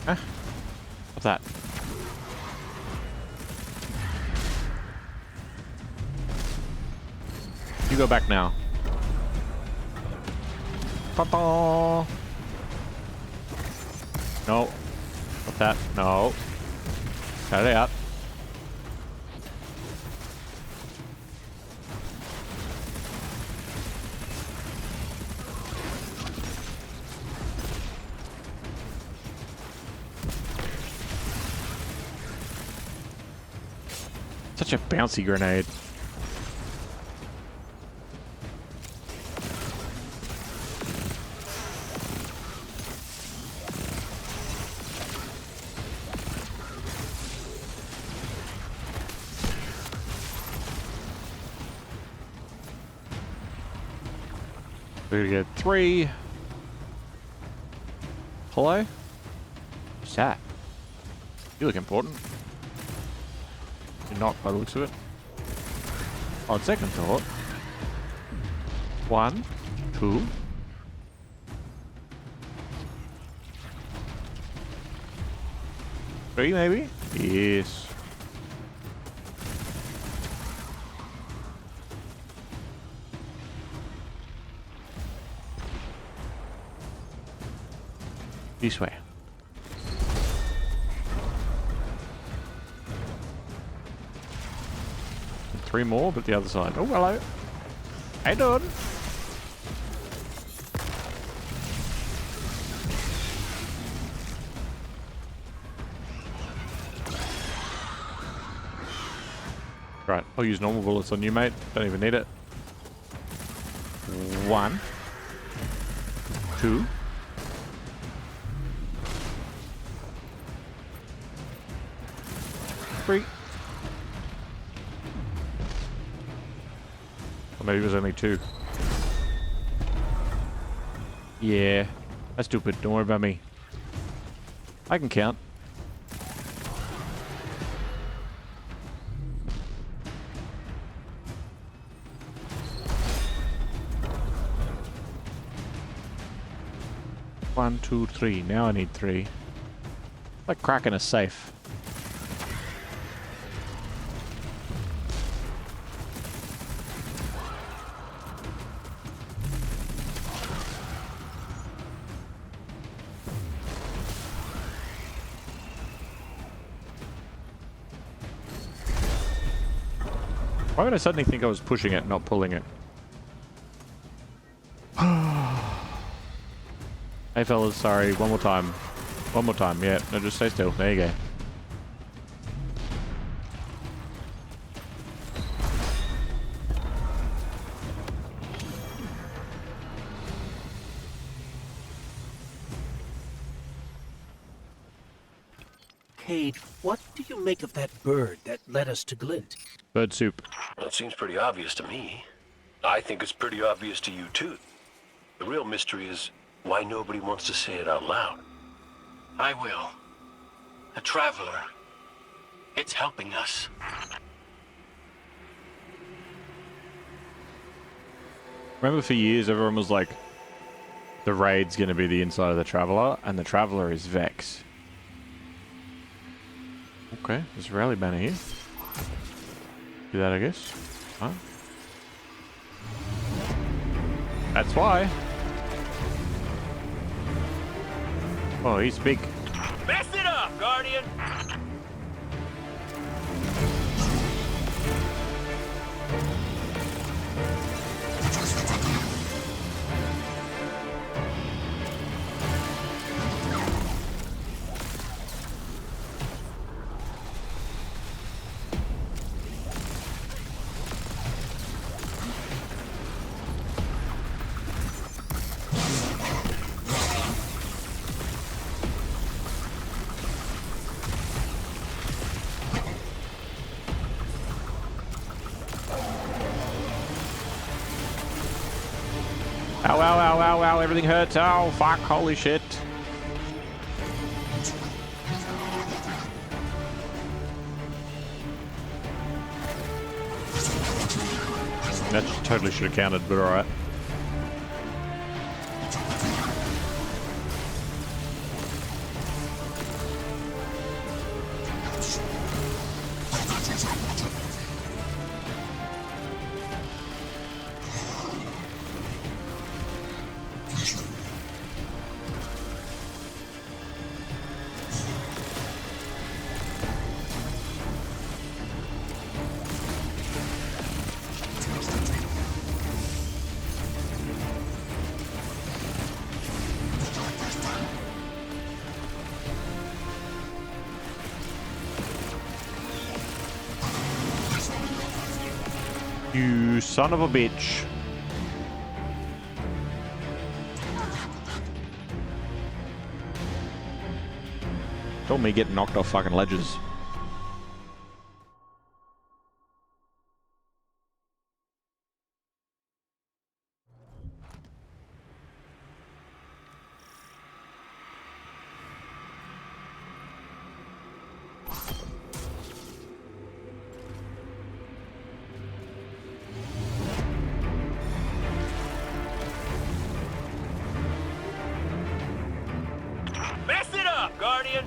Huh? What's that? You go back now. Ta-da! No. What's that? No. Cut it out. Such a bouncy grenade. We're gonna get 3. Hello? What's that? You look important. You're not by the looks of it. On second thought. 1, 2. Three, maybe? Yes. This way. And 3 more, but the other side. Oh, hello. How you doing? Right, I'll use normal bullets on you, mate. Don't even need it. 1, 2. 3. Or maybe it was only 2. Yeah, that's stupid. Don't worry about me. I can count. One, 2, 3. Now I need 3. Like cracking a safe. Why would I suddenly think I was pushing it, not pulling it? Hey fellas, sorry, one more time. One more time, yeah. No, just stay still. There you go.
Cade, what do you make of that bird that led us to Glint?
Bird soup.
Well, it seems pretty obvious to me. I think it's pretty obvious to you, too. The real mystery is why nobody wants to say it out loud.
I will. A traveler. It's helping us.
Remember for years everyone was like, the raid's gonna be the inside of the Traveler, and the Traveler is Vex. Okay, there's a rally banner here. Do that, I guess. Huh? That's why. Oh, he's big.
Mess it up, Guardian!
Ow, ow, ow, ow, ow, everything hurts. Oh, fuck, holy shit. That totally should have counted, but alright. You son of a bitch. Told me getting knocked off fucking ledges.
Mess it up, Guardian!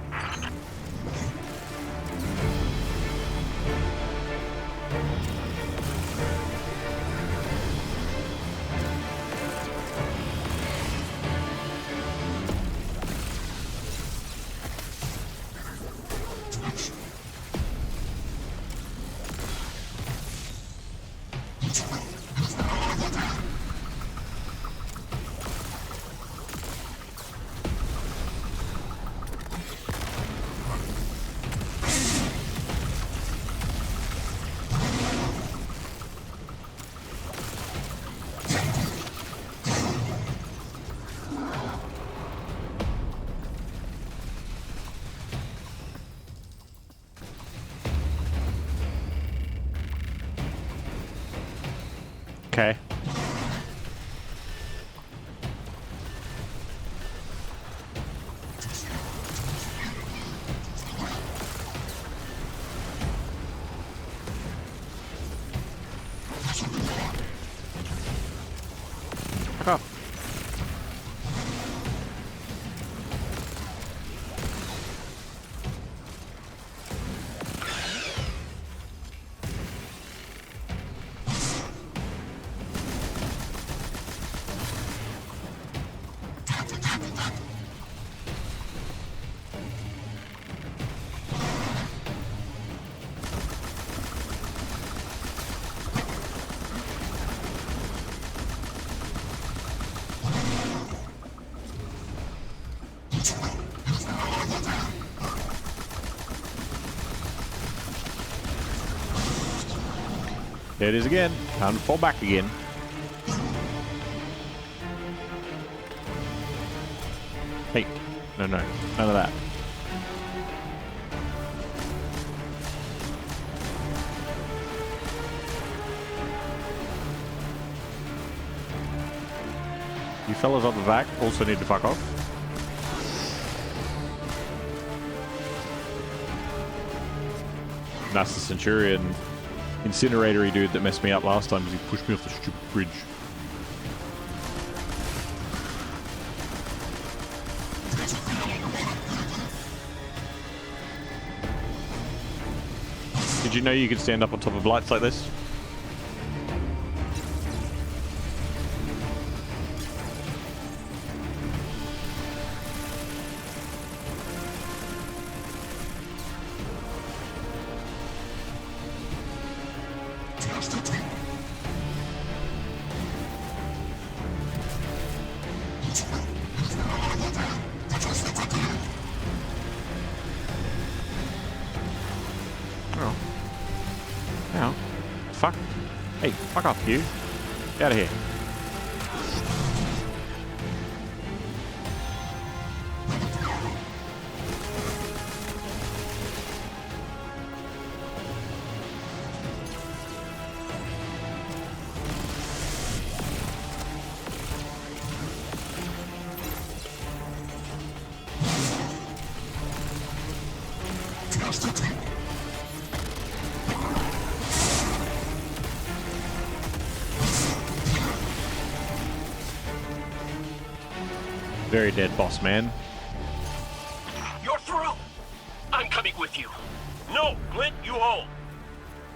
Okay. Fuck off. There it is again. Time to fall back again. Hey, no, none of that. You fellas on the back also need to fuck off. That's the Centurion incineratory dude that messed me up last time because he pushed me off the stupid bridge. Did you know you could stand up on top of lights like this? Ow. Fuck. Hey, fuck off, you. Get out of here. Very dead, boss man.
You're through! I'm coming with you. No, Glint, you hold.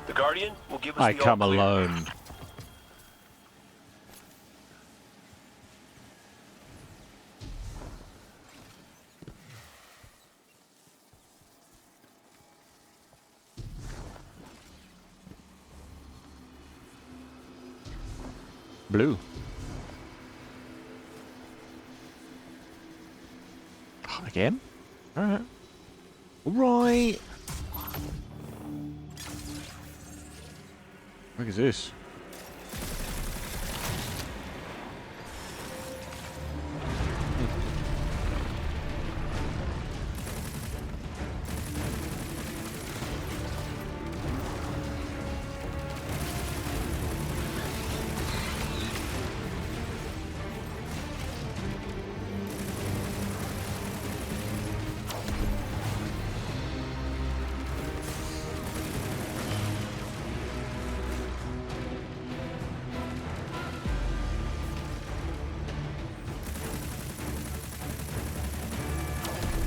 The Guardian will give us
I
the
come
all clear.
alone. Blue. Again? Alright. Alright. What is this?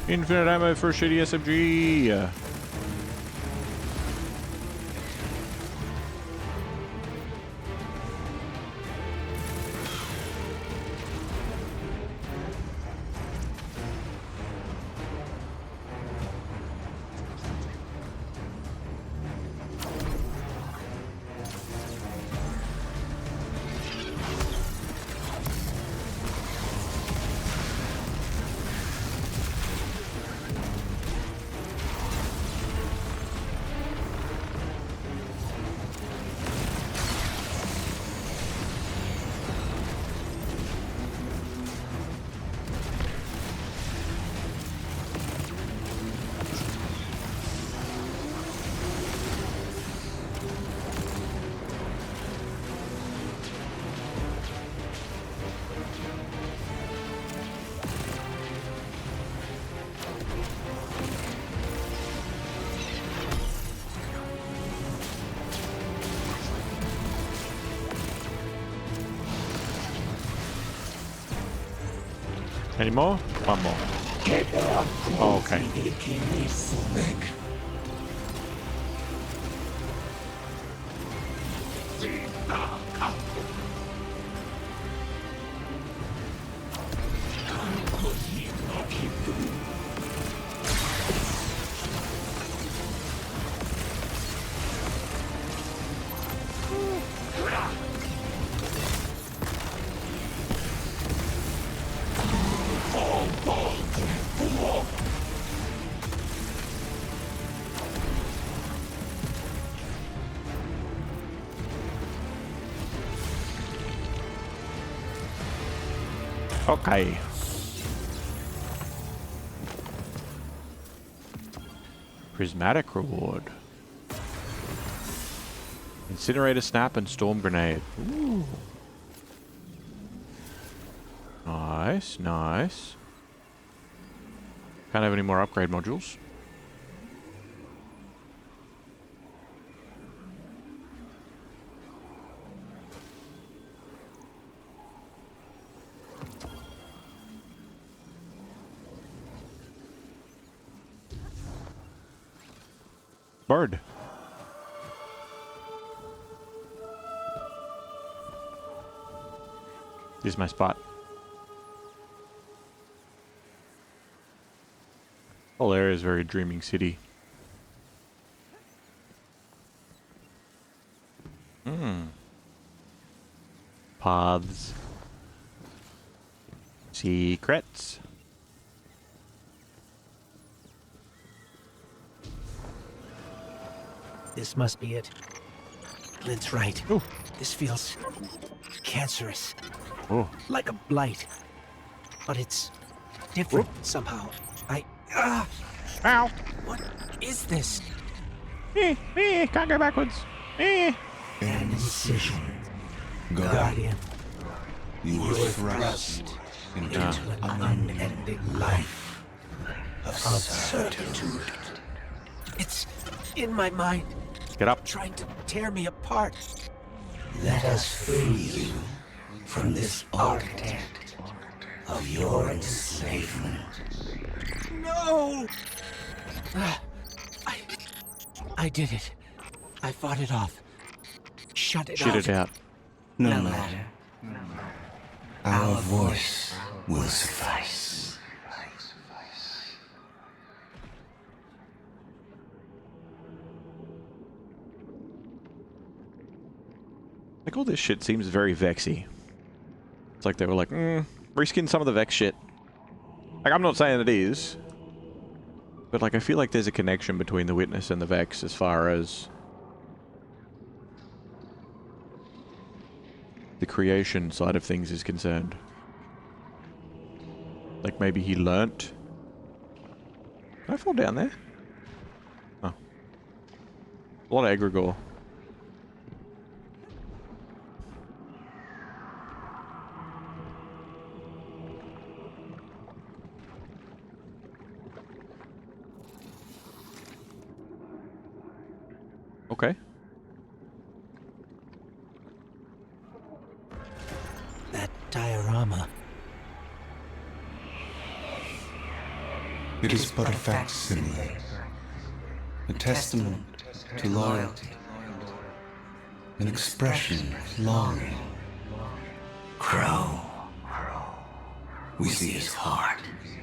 Infinite ammo for a shitty SMG. Any more? One more. Oh, okay. Okay. Prismatic reward. Incinerator snap and storm grenade. Ooh. Nice, nice. Can't have any more upgrade modules. Bird. This is my spot. Whole area is very dreaming city. Paths. Secrets.
This must be it. Glint's right.
Ooh.
This feels cancerous.
Oh.
Like a blight. But it's different somehow.
Ow.
What is this?
Can't go backwards.
An incision.
Guardian.
You were thrust into an unending life of certitude.
It's in my mind,
Get up.
trying to tear me apart.
Let us free you from this architect of your enslavement.
No! I did it. I fought it off. Shut it
Shit
out.
it out.
No matter. Our voice will suffice.
Like, all this shit seems very Vexy. It's like they were like, reskin some of the Vex shit. Like, I'm not saying it is. But, like, I feel like there's a connection between the Witness and the Vex as far as the creation side of things is concerned. Like, maybe he learnt. Did I fall down there? Oh. A lot of egregore. Okay.
That diorama.
It is but a facsimile, a testament to loyalty, an expression of longing. Crow. We see his heart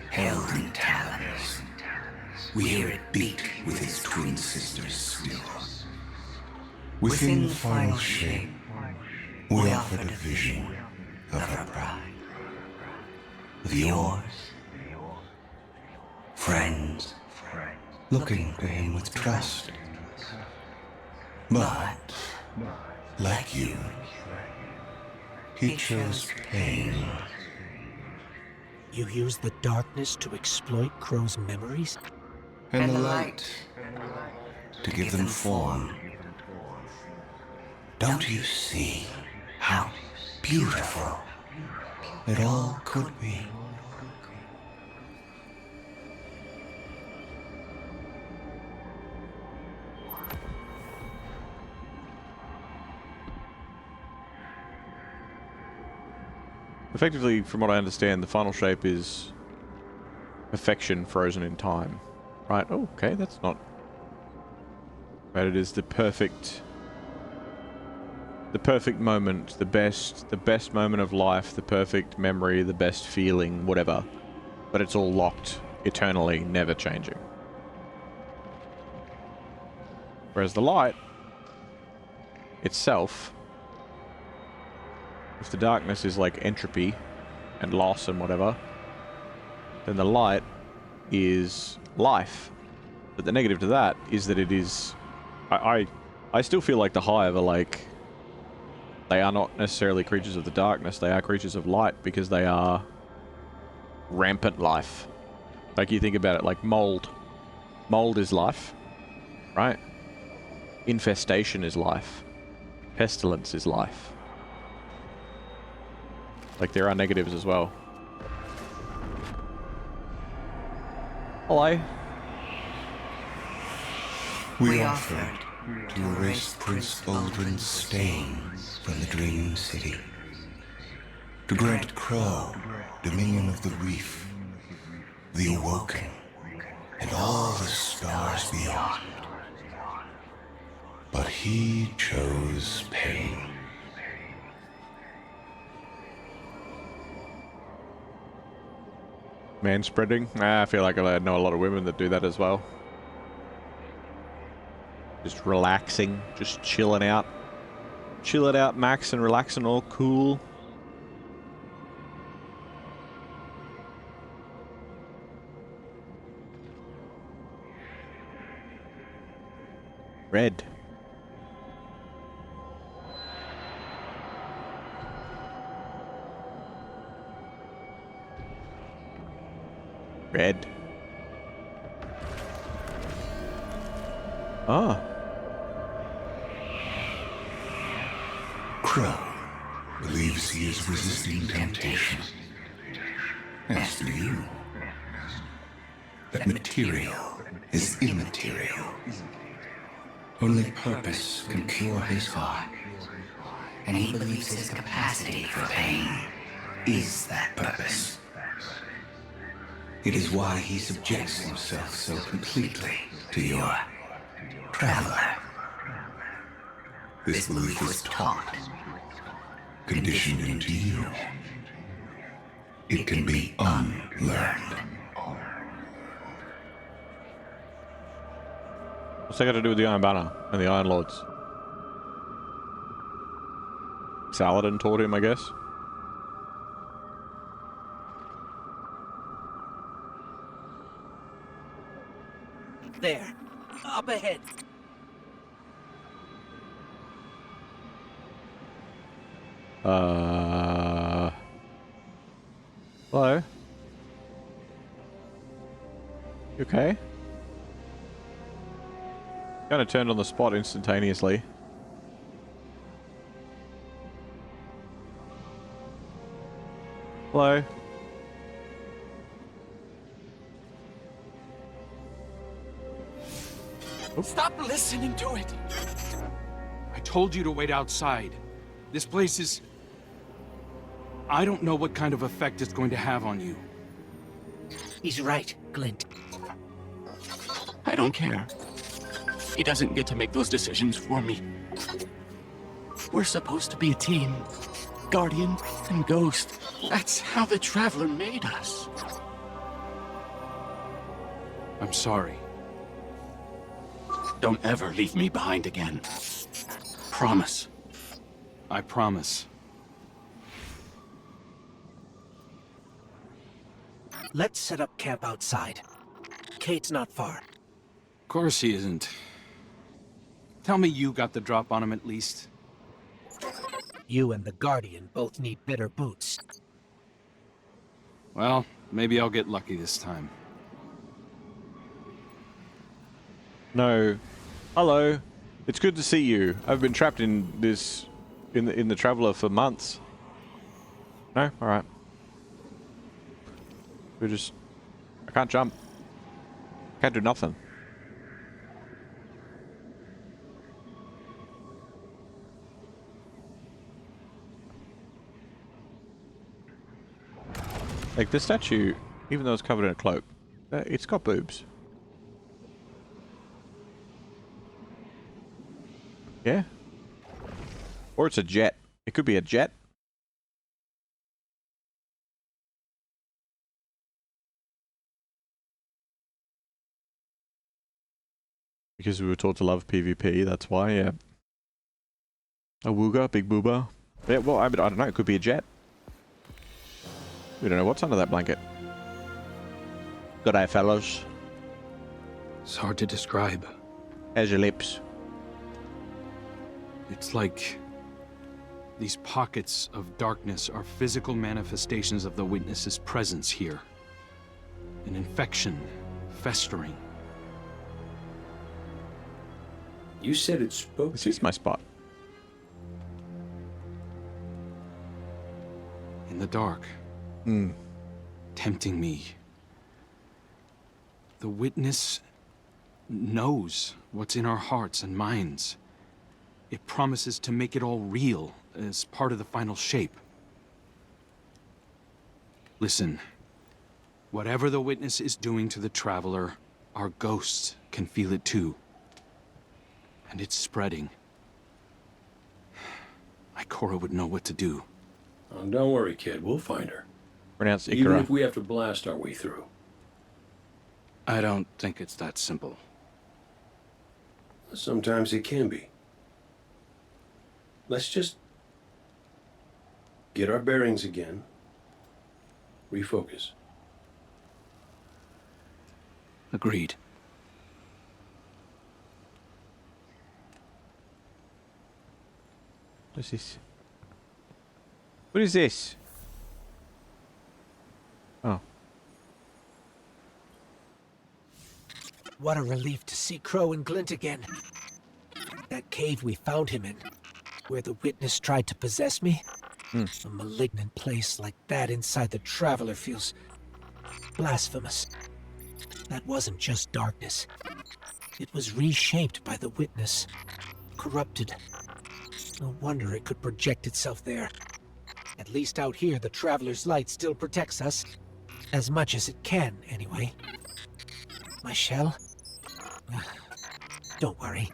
held in talons. We hear it beat with his twin sister's steel. Within the final shape, we offered a vision of her pride. Of yours. Friends, looking to him with trust. But, like you, he chose pain.
You used the darkness to exploit Crow's memories?
And the light to give them form. Don't you see how beautiful it all could be?
Effectively, from what I understand, the final shape is perfection frozen in time. Right? Oh, okay, that's not... Right, it is the perfect moment, the best moment of life, the perfect memory, the best feeling, whatever. But it's all locked eternally, never changing. Whereas the light itself, if the darkness is like entropy and loss and whatever, then the light is life. But the negative to that is that it is... I still feel like the Hive are like... They are not necessarily creatures of the darkness, they are creatures of light because they are rampant life. Like, you think about it, like mold. Mold is life, right? Infestation is life. Pestilence is life. Like, there are negatives as well. Hello.
We offered to erase Prince Baldwin's stain from the Dreaming City. To grant Crow dominion of the Reef, the Awoken, and all the stars beyond. But he chose pain.
Man-spreading? I feel like I know a lot of women that do that as well. Just relaxing, just chilling out. Chilling out, max, and relaxing, all cool. Red. Red. Ah.
Crow believes he is resisting temptation. As do you. That material is immaterial. Only purpose can cure his heart. And he believes his capacity for pain is that purpose. It is why he subjects himself so completely to your traveler. This belief was taught, conditioned into you. It can be unlearned.
What's that got to do with the Iron Banner and the Iron Lords? Saladin taught him, I guess.
There. Up ahead.
Hello? You okay? Kind of turned on the spot instantaneously. Hello?
Stop listening to it! I told you to wait outside. This place is... I don't know what kind of effect it's going to have on you.
He's right, Glint.
I don't care. He doesn't get to make those decisions for me. We're supposed to be a team. Guardian and Ghost. That's how the Traveler made us.
I'm sorry.
Don't ever leave me behind again. Promise.
I promise.
Let's set up camp outside. Kate's not far.
Of course he isn't. Tell me you got the drop on him at least.
You and the Guardian both need better boots.
Well, maybe I'll get lucky this time.
No. Hello. It's good to see you. I've been trapped in this... in the Traveler for months. No? Alright. We're just... I can't jump. Can't do nothing. Like, this statue, even though it's covered in a cloak, it's got boobs. Yeah? Or it's a jet. It could be a jet. Because we were taught to love PvP, that's why, yeah. A wooga, big booba. Yeah, well, I don't know, it could be a jet. We don't know what's under that blanket. Good eye, fellows.
It's hard to describe.
How's your lips?
It's like... these pockets of darkness are physical manifestations of the Witness's presence here. An infection, festering.
You said it spoke
This
to
is
you.
my spot.
In the dark. Tempting me. The Witness knows what's in our hearts and minds. It promises to make it all real as part of the final shape. Listen, whatever the Witness is doing to the Traveler, our ghosts can feel it too. And it's spreading. Ikora would know what to do.
Oh, don't worry, kid. We'll find her.
Pronounced
Even
Ikara.
if we have to blast our way through.
I don't think it's that simple.
Sometimes it can be. Let's just get our bearings again. Refocus.
Agreed.
What is this? What is this? Oh.
What a relief to see Crow and Glint again. That cave we found him in, where the Witness tried to possess me. A malignant place like that inside the Traveler feels blasphemous. That wasn't just darkness. It was reshaped by the Witness. Corrupted. No wonder it could project itself there. At least out here, the Traveler's light still protects us. As much as it can, anyway. My shell? Don't worry.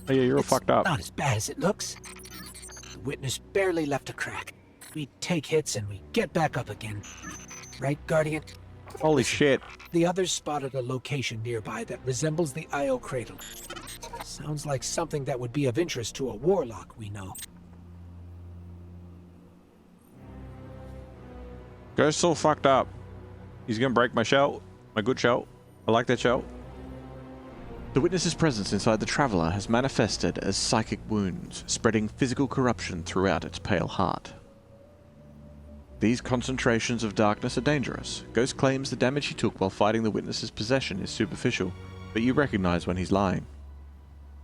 Oh yeah, you're all
It's
fucked up.
not as bad as it looks. The witness barely left a crack. We take hits and we get back up again. Right, Guardian?
Holy shit.
The others spotted a location nearby that resembles the Io cradle. Sounds like something that would be of interest to a warlock we know.
Ghost's all fucked up. He's gonna break my shell. My good shell. I like that shell. The witness's presence inside the Traveler has manifested as psychic wounds, spreading physical corruption throughout its pale heart. These concentrations of darkness are dangerous. Ghost claims the damage he took while fighting the witness's possession is superficial, but you recognize when he's lying.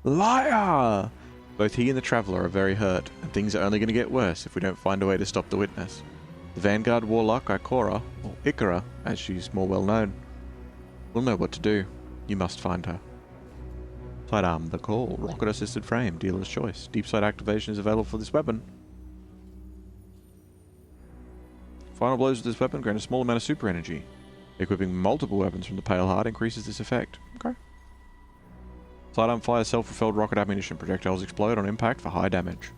Liar! Both he and the Traveler are very hurt, and things are only going to get worse if we don't find a way to stop the witness. The Vanguard Warlock Ikora, or Ikora, as she's more well known, will know what to do. You must find her. Sidearm, the call. Rocket assisted frame, dealer's choice. Deep sight activation is available for this weapon. Final blows with this weapon grant a small amount of super energy. Equipping multiple weapons from the Pale Heart increases this effect. Okay. Sidearm fires self-propelled rocket ammunition. Projectiles explode on impact for high damage.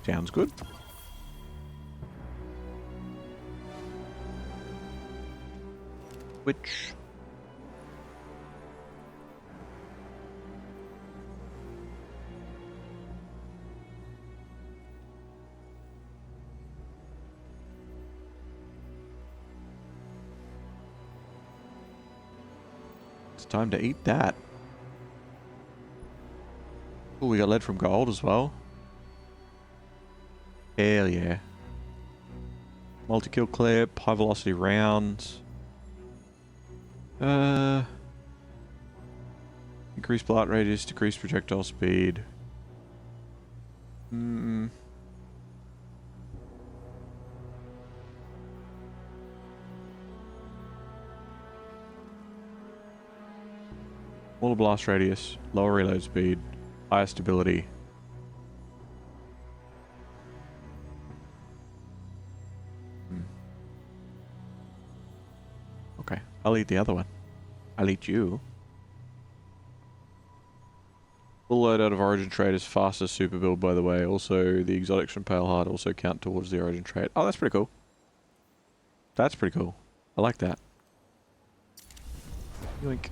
Sounds good. Which... It's time to eat that. Oh, we got lead from gold as well. Hell yeah. Multi-kill clip, high velocity rounds. Increased blast radius, decreased projectile speed. Smaller blast radius, lower reload speed, higher stability. Okay, I'll eat the other one. I'll eat you. Full loadout of Origin trait is fast as super build, by the way. Also, the exotics from Pale Heart also count towards the Origin trait. Oh, that's pretty cool. That's pretty cool. I like that. Yoink.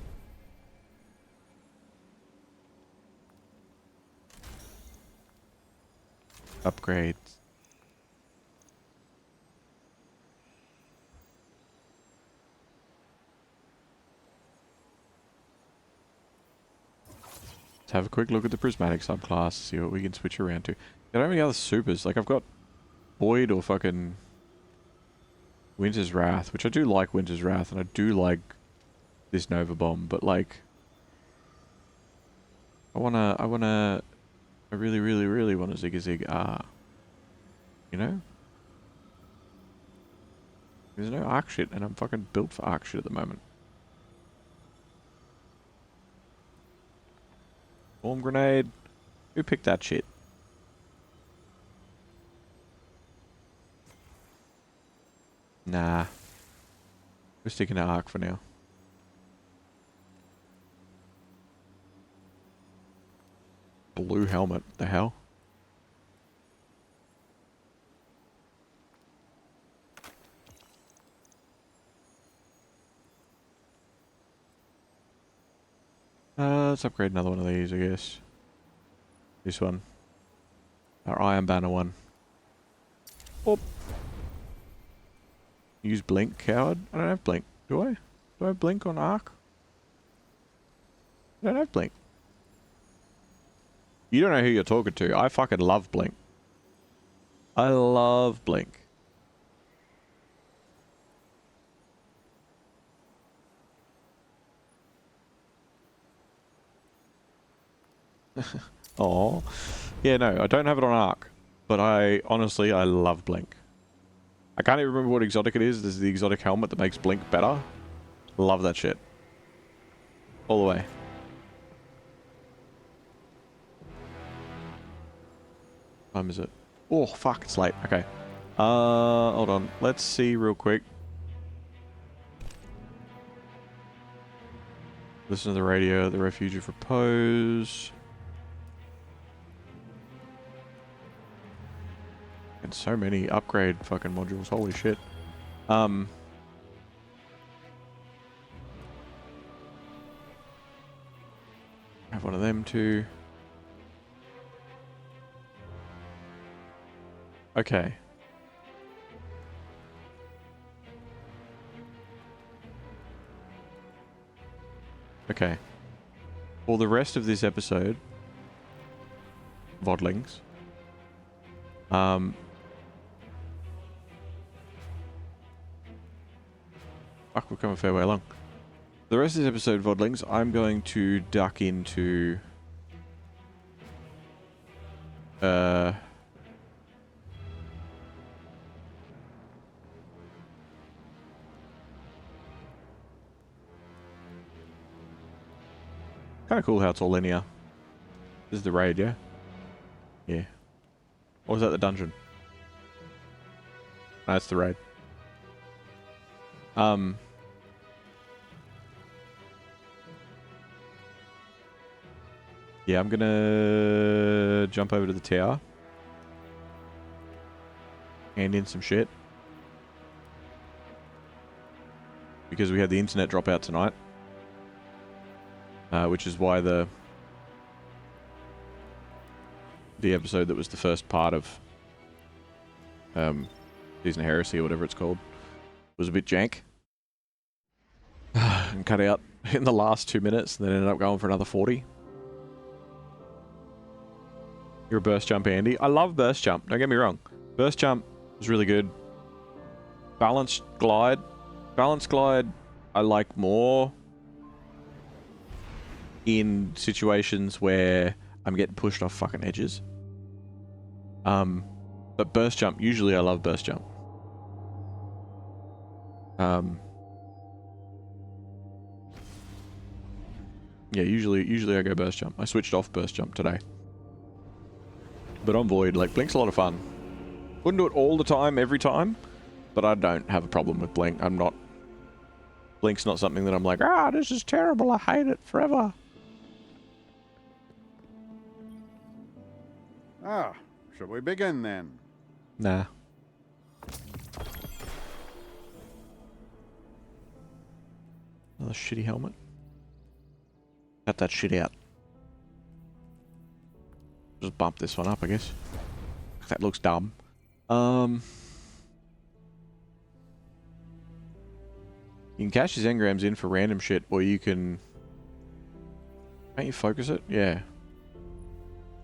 Upgrades. Let's have a quick look at the prismatic subclass, see what we can switch around to. I don't have any other supers. Like, I've got Void or fucking Winter's Wrath, which I do like Winter's Wrath, and I do like this Nova Bomb, but like, I really, really, really want a Zig R. You know? There's no arc shit, and I'm fucking built for arc shit at the moment. Storm grenade. Who picked that shit? Nah. We're sticking to arc for now. Blue helmet. The hell? Let's upgrade another one of these, I guess. This one. Our Iron Banner one. Oh. Use Blink, coward. I don't have Blink. Do I? Do I have Blink on Arc? I don't have Blink. You don't know who you're talking to. I fucking love Blink. I love Blink. Oh, yeah, no, I don't have it on Arc, but I love Blink. I can't even remember what exotic it is. This is the exotic helmet that makes Blink better. Love that shit. All the way. What time is it? Oh, fuck, it's late. Okay. Hold on. Let's see real quick. Listen to the radio at the refuge of repose. And so many upgrade fucking modules. Holy shit. Have one of them too. Okay. Okay. For the rest of this episode, Vodlings, fuck, we've come a fair way along. The rest of this episode, Vodlings, I'm going to duck into kind of cool how it's all linear. This is the raid, yeah? Yeah. Or was that the dungeon? No, it's the raid. Yeah, I'm gonna jump over to the tower. Hand in some shit. Because we had the internet drop out tonight. Which is why the episode that was the first part of Season of Heresy or whatever it's called was a bit jank. And cut out in the last 2 minutes and then ended up going for another 40. You're a burst jump, Andy. I love burst jump, don't get me wrong. Burst jump was really good. Balanced glide. Balanced glide I like more in situations where I'm getting pushed off fucking edges. But burst jump, usually I love burst jump. Yeah, usually I go burst jump. I switched off burst jump today. But on Void, like, Blink's a lot of fun. Wouldn't do it all the time, every time, but I don't have a problem with Blink. Blink's not something that I'm like, this is terrible, I hate it forever.
Shall we begin then?
Nah. Another shitty helmet. Cut that shit out. Just bump this one up, I guess. That looks dumb. You can cash his engrams in for random shit, or you can... Can't you focus it? Yeah.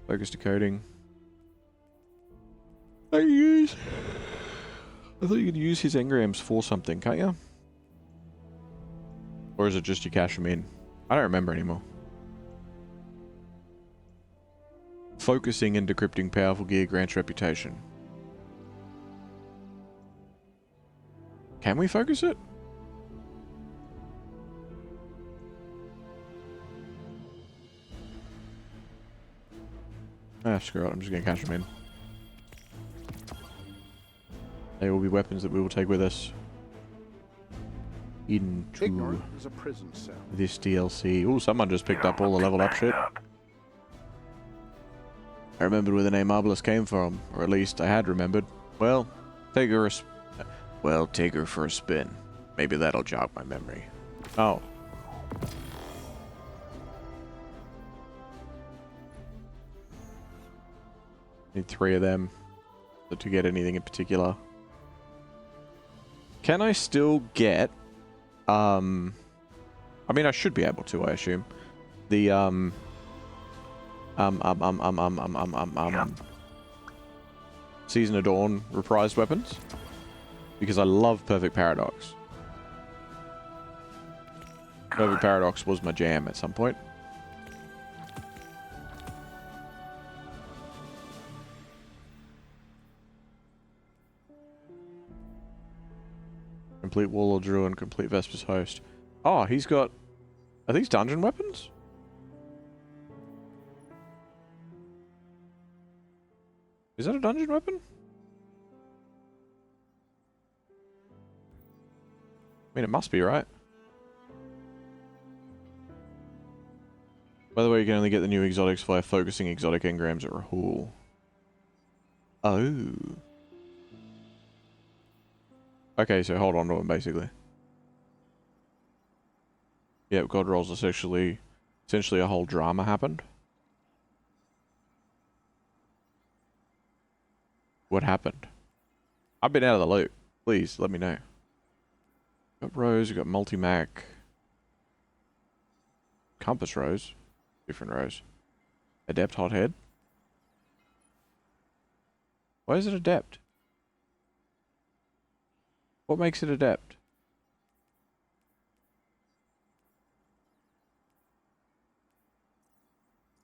Focus decoding. I thought you could use his engrams for something, can't you? Or is it just you cash them in? I don't remember anymore. Focusing and decrypting powerful gear grants reputation. Can we focus it? Screw it, I'm just gonna cash them in. They will be weapons that we will take with us into
Ignorant is a prison cell.
this DLC. Ooh, someone just picked up all the level up shit. I remembered where the name Obelisk came from, or at least I had remembered. Well, take her for a spin. Maybe that'll jog my memory. Oh. Need 3 of them to get anything in particular. Can I still get, I mean, I should be able to, I assume. The, Season of Dawn reprised weapons. Because I love Perfect Paradox. Perfect Paradox was my jam at some point. Complete Warlord Druid and complete Vesper's Host. Oh, he's got... Are these dungeon weapons? Is that a dungeon weapon? I mean, it must be, right? By the way, you can only get the new exotics via focusing exotic engrams at Rahul. Oh. Okay, so hold on to them, basically. Yep, God rolls essentially a whole drama happened. What happened? I've been out of the loop. Please, let me know. Got Rose, we got Multi-Mac. Compass Rose. Different Rose. Adept Hothead. Why is it Adept? What makes it Adept?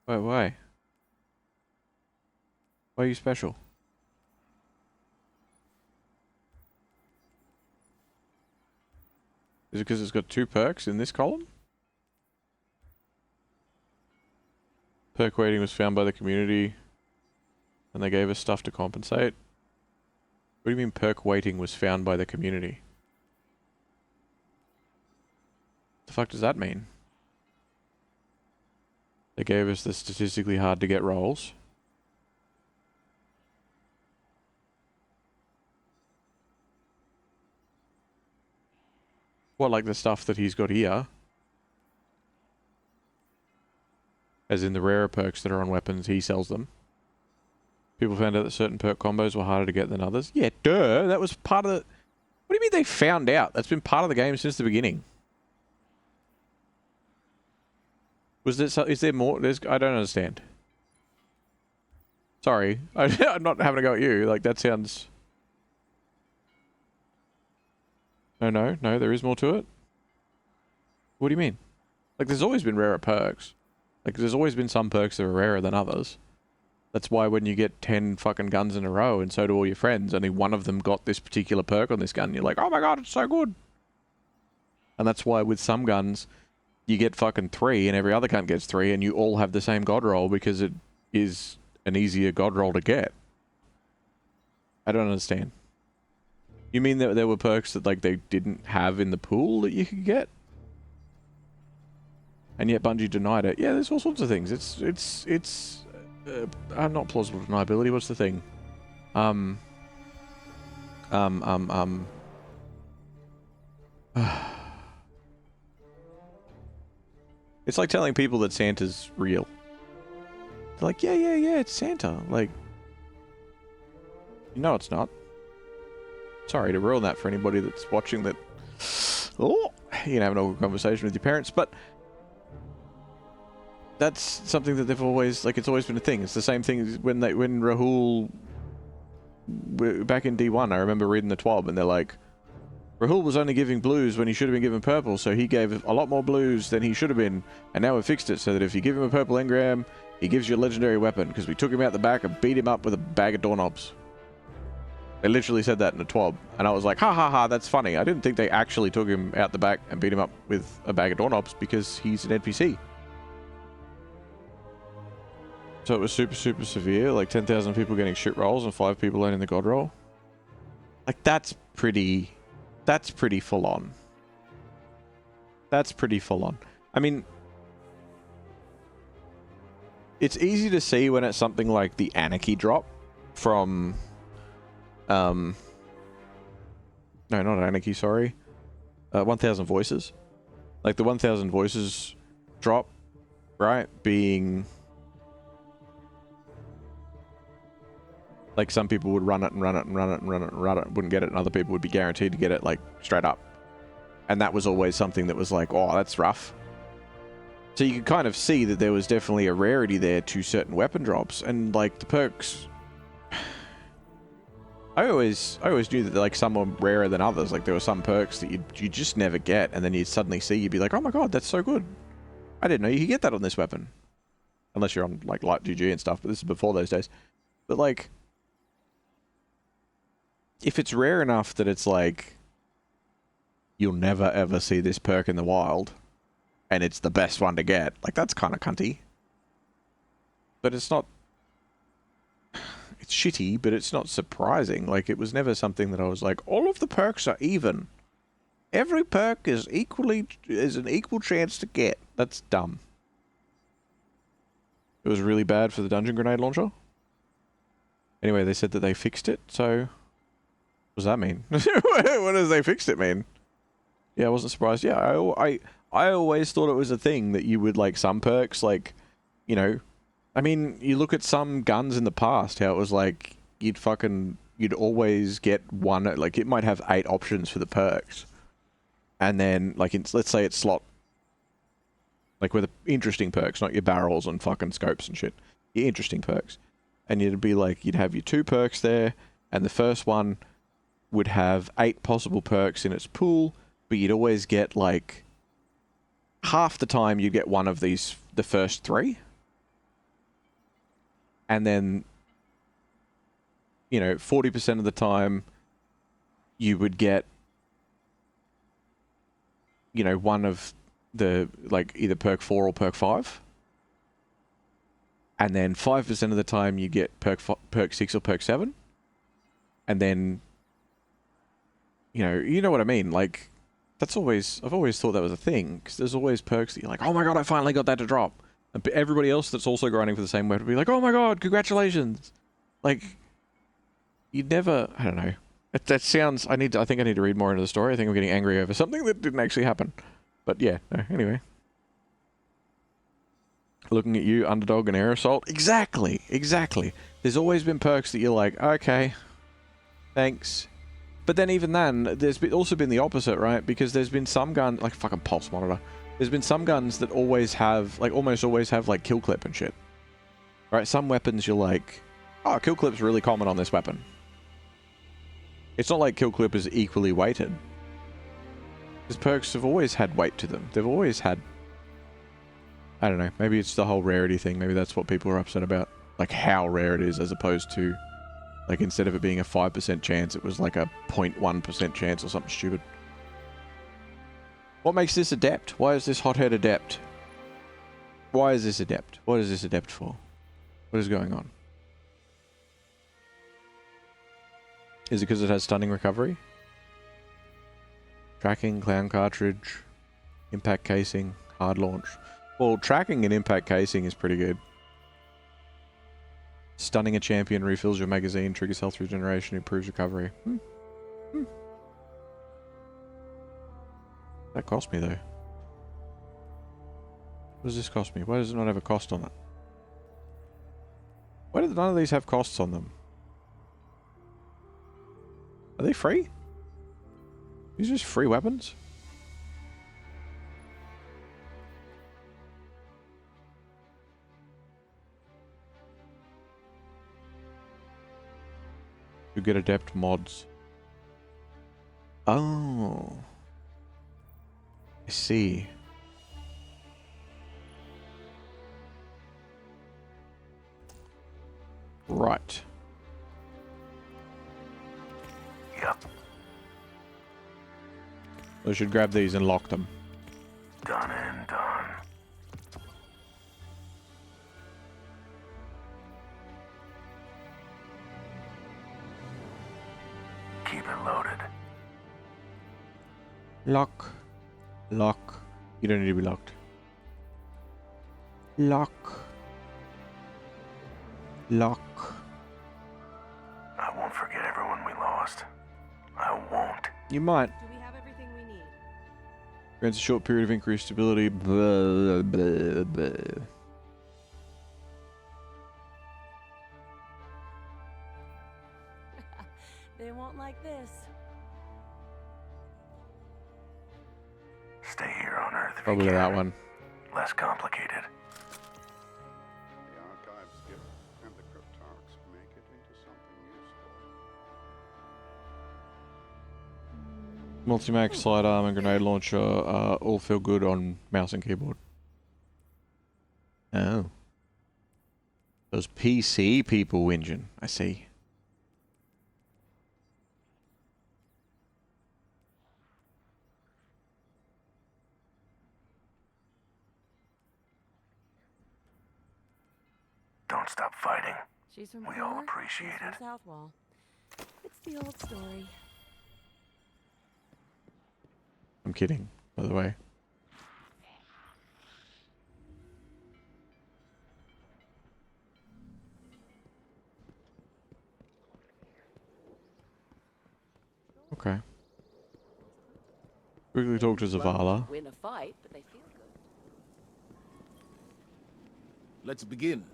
Wait, why? Why are you special? Is it because it's got 2 perks in this column? Perk weighting was found by the community, and they gave us stuff to compensate. What do you mean perk weighting was found by the community? The fuck does that mean? They gave us the statistically hard to get rolls. What, like the stuff that he's got here? As in the rarer perks that are on weapons, he sells them. People found out that certain perk combos were harder to get than others. Yeah, duh! That was part of the... What do you mean they found out? That's been part of the game since the beginning. Was there... Is there more? I don't understand. Sorry. I'm not having a go at you. Like, that sounds... No, there is more to it. What do you mean? Like, there's always been rarer perks. Like, there's always been some perks that are rarer than others. That's why when you get 10 fucking guns in a row, and so do all your friends, only one of them got this particular perk on this gun, you're like, oh my god, it's so good! And that's why with some guns, you get fucking 3, and every other gun gets 3, and you all have the same god roll, because it is an easier god roll to get. I don't understand. You mean that there were perks that, like, they didn't have in the pool that you could get? And yet Bungie denied it. Yeah, there's all sorts of things. It's not plausible deniability. What's the thing? It's like telling people that Santa's real. They're like, yeah, it's Santa. Like, you know it's not. Sorry to ruin that for anybody that's watching that. Oh, you can have an awkward conversation with your parents, but that's something that they've always, like, it's always been a thing. It's the same thing as when Rahul, back in D1, I remember reading the TWAB, and they're like, Rahul was only giving blues when he should have been given purple, so he gave a lot more blues than he should have been, and now we've fixed it so that if you give him a purple engram, he gives you a legendary weapon, because we took him out the back and beat him up with a bag of doorknobs. They literally said that in a TWAB, and I was like, ha ha ha, that's funny. I didn't think they actually took him out the back and beat him up with a bag of doorknobs, because he's an NPC. So it was super, super severe, like 10,000 people getting shit rolls and 5 people learning the god roll. Like, that's pretty full on. That's pretty full on. I mean, it's easy to see when it's something like the Anarchy drop from, no, not Anarchy, sorry. 1000 Voices. Like the 1000 Voices drop, right, being... Like, some people would run it and run it and run it and run it and run it, wouldn't get it, and other people would be guaranteed to get it, like, straight up. And that was always something that was like, oh, that's rough. So you could kind of see that there was definitely a rarity there to certain weapon drops, and, like, the perks... I always knew that, like, some were rarer than others. Like, there were some perks that you just never get, and then you'd suddenly see, you'd be like, oh my god, that's so good. I didn't know you could get that on this weapon. Unless you're on, like, light GG and stuff, but this is before those days. But, like... If it's rare enough that it's like, you'll never ever see this perk in the wild, and it's the best one to get, like, that's kind of cunty. But it's not... It's shitty, but it's not surprising. Like, it was never something that I was like, all of the perks are even. Every perk is an equal chance to get. That's dumb. It was really bad for the dungeon grenade launcher. Anyway, they said that they fixed it, so... What does that mean? What does they fixed it mean? Yeah, I wasn't surprised. Yeah, I always thought it was a thing that you would, like, some perks, like, you know... I mean, you look at some guns in the past, how it was like, you'd always get one, like, it might have 8 options for the perks. And then, like, let's say it's slot... Like, with interesting perks, not your barrels and fucking scopes and shit. Your interesting perks. And you'd be like, you'd have your 2 perks there, and the first one would have 8 possible perks in its pool, but you'd always get, like... Half the time you'd get one of these, the first 3. And then, you know, 40% of the time, you would get, you know, one of the, like, either perk 4 or perk 5. And then 5% of the time, you get perk 6 or perk 7. And then, you know what I mean? Like, I've always thought that was a thing, because there's always perks that you're like, oh my god, I finally got that to drop. And everybody else that's also grinding for the same weapon would be like, oh my god, congratulations. Like, you'd never, I don't know. That sounds, I think I need to read more into the story. I think I'm getting angry over something that didn't actually happen. But yeah, no, anyway. Looking at you, Underdog and Air Assault. Exactly. There's always been perks that you're like, okay, thanks. But then even then, there's also been the opposite, right? Because there's been some gun, like fucking Pulse Monitor. There's been some guns that always have, like almost always have like kill clip and shit. Right? Some weapons you're like, oh, kill clip's really common on this weapon. It's not like kill clip is equally weighted. Because perks have always had weight to them. They've always had, I don't know, maybe it's the whole rarity thing. Maybe that's what people are upset about. Like how rare it is as opposed to, like instead of it being a 5% chance, it was like a 0.1% chance or something stupid. What makes this adept? Why is this hothead adept? Why is this adept? What is this adept for? What is going on? Is it because it has stunning recovery? Tracking, clown cartridge, impact casing, hard launch. Well, tracking and impact casing is pretty good. Stunning a champion refills your magazine, triggers health regeneration, improves recovery. That cost me though. What does this cost me? Why does it not have a cost on it? Why do none of these have costs on them? Are they free? These are just free weapons? You get adept mods. Oh. I see. Right.
Yep.
I should grab these and lock them.
Done and done. Keep it loaded.
Lock. Lock. You don't need to be locked. Lock. Lock.
I won't forget everyone we lost. I won't.
You might.
Do we have everything we need?
Grants a short period of increased stability. Blah, blah, blah.
They won't like this.
Stay here on Earth. if
Probably
you
that
can.
one.
Less complicated.
The archives give and the cryptarchs make it into something useful.
Multi-max, sidearm, and grenade launcher all feel good on mouse and keyboard. Oh. Those PC people whinging. I see.
Don't stop fighting.
She's from
We all
Core,
appreciate
he's from
it.
Southwall. It's the old story.
I'm kidding, by the way. Quickly talk to Zavala.
Win a fight, but they feel good.
Let's begin.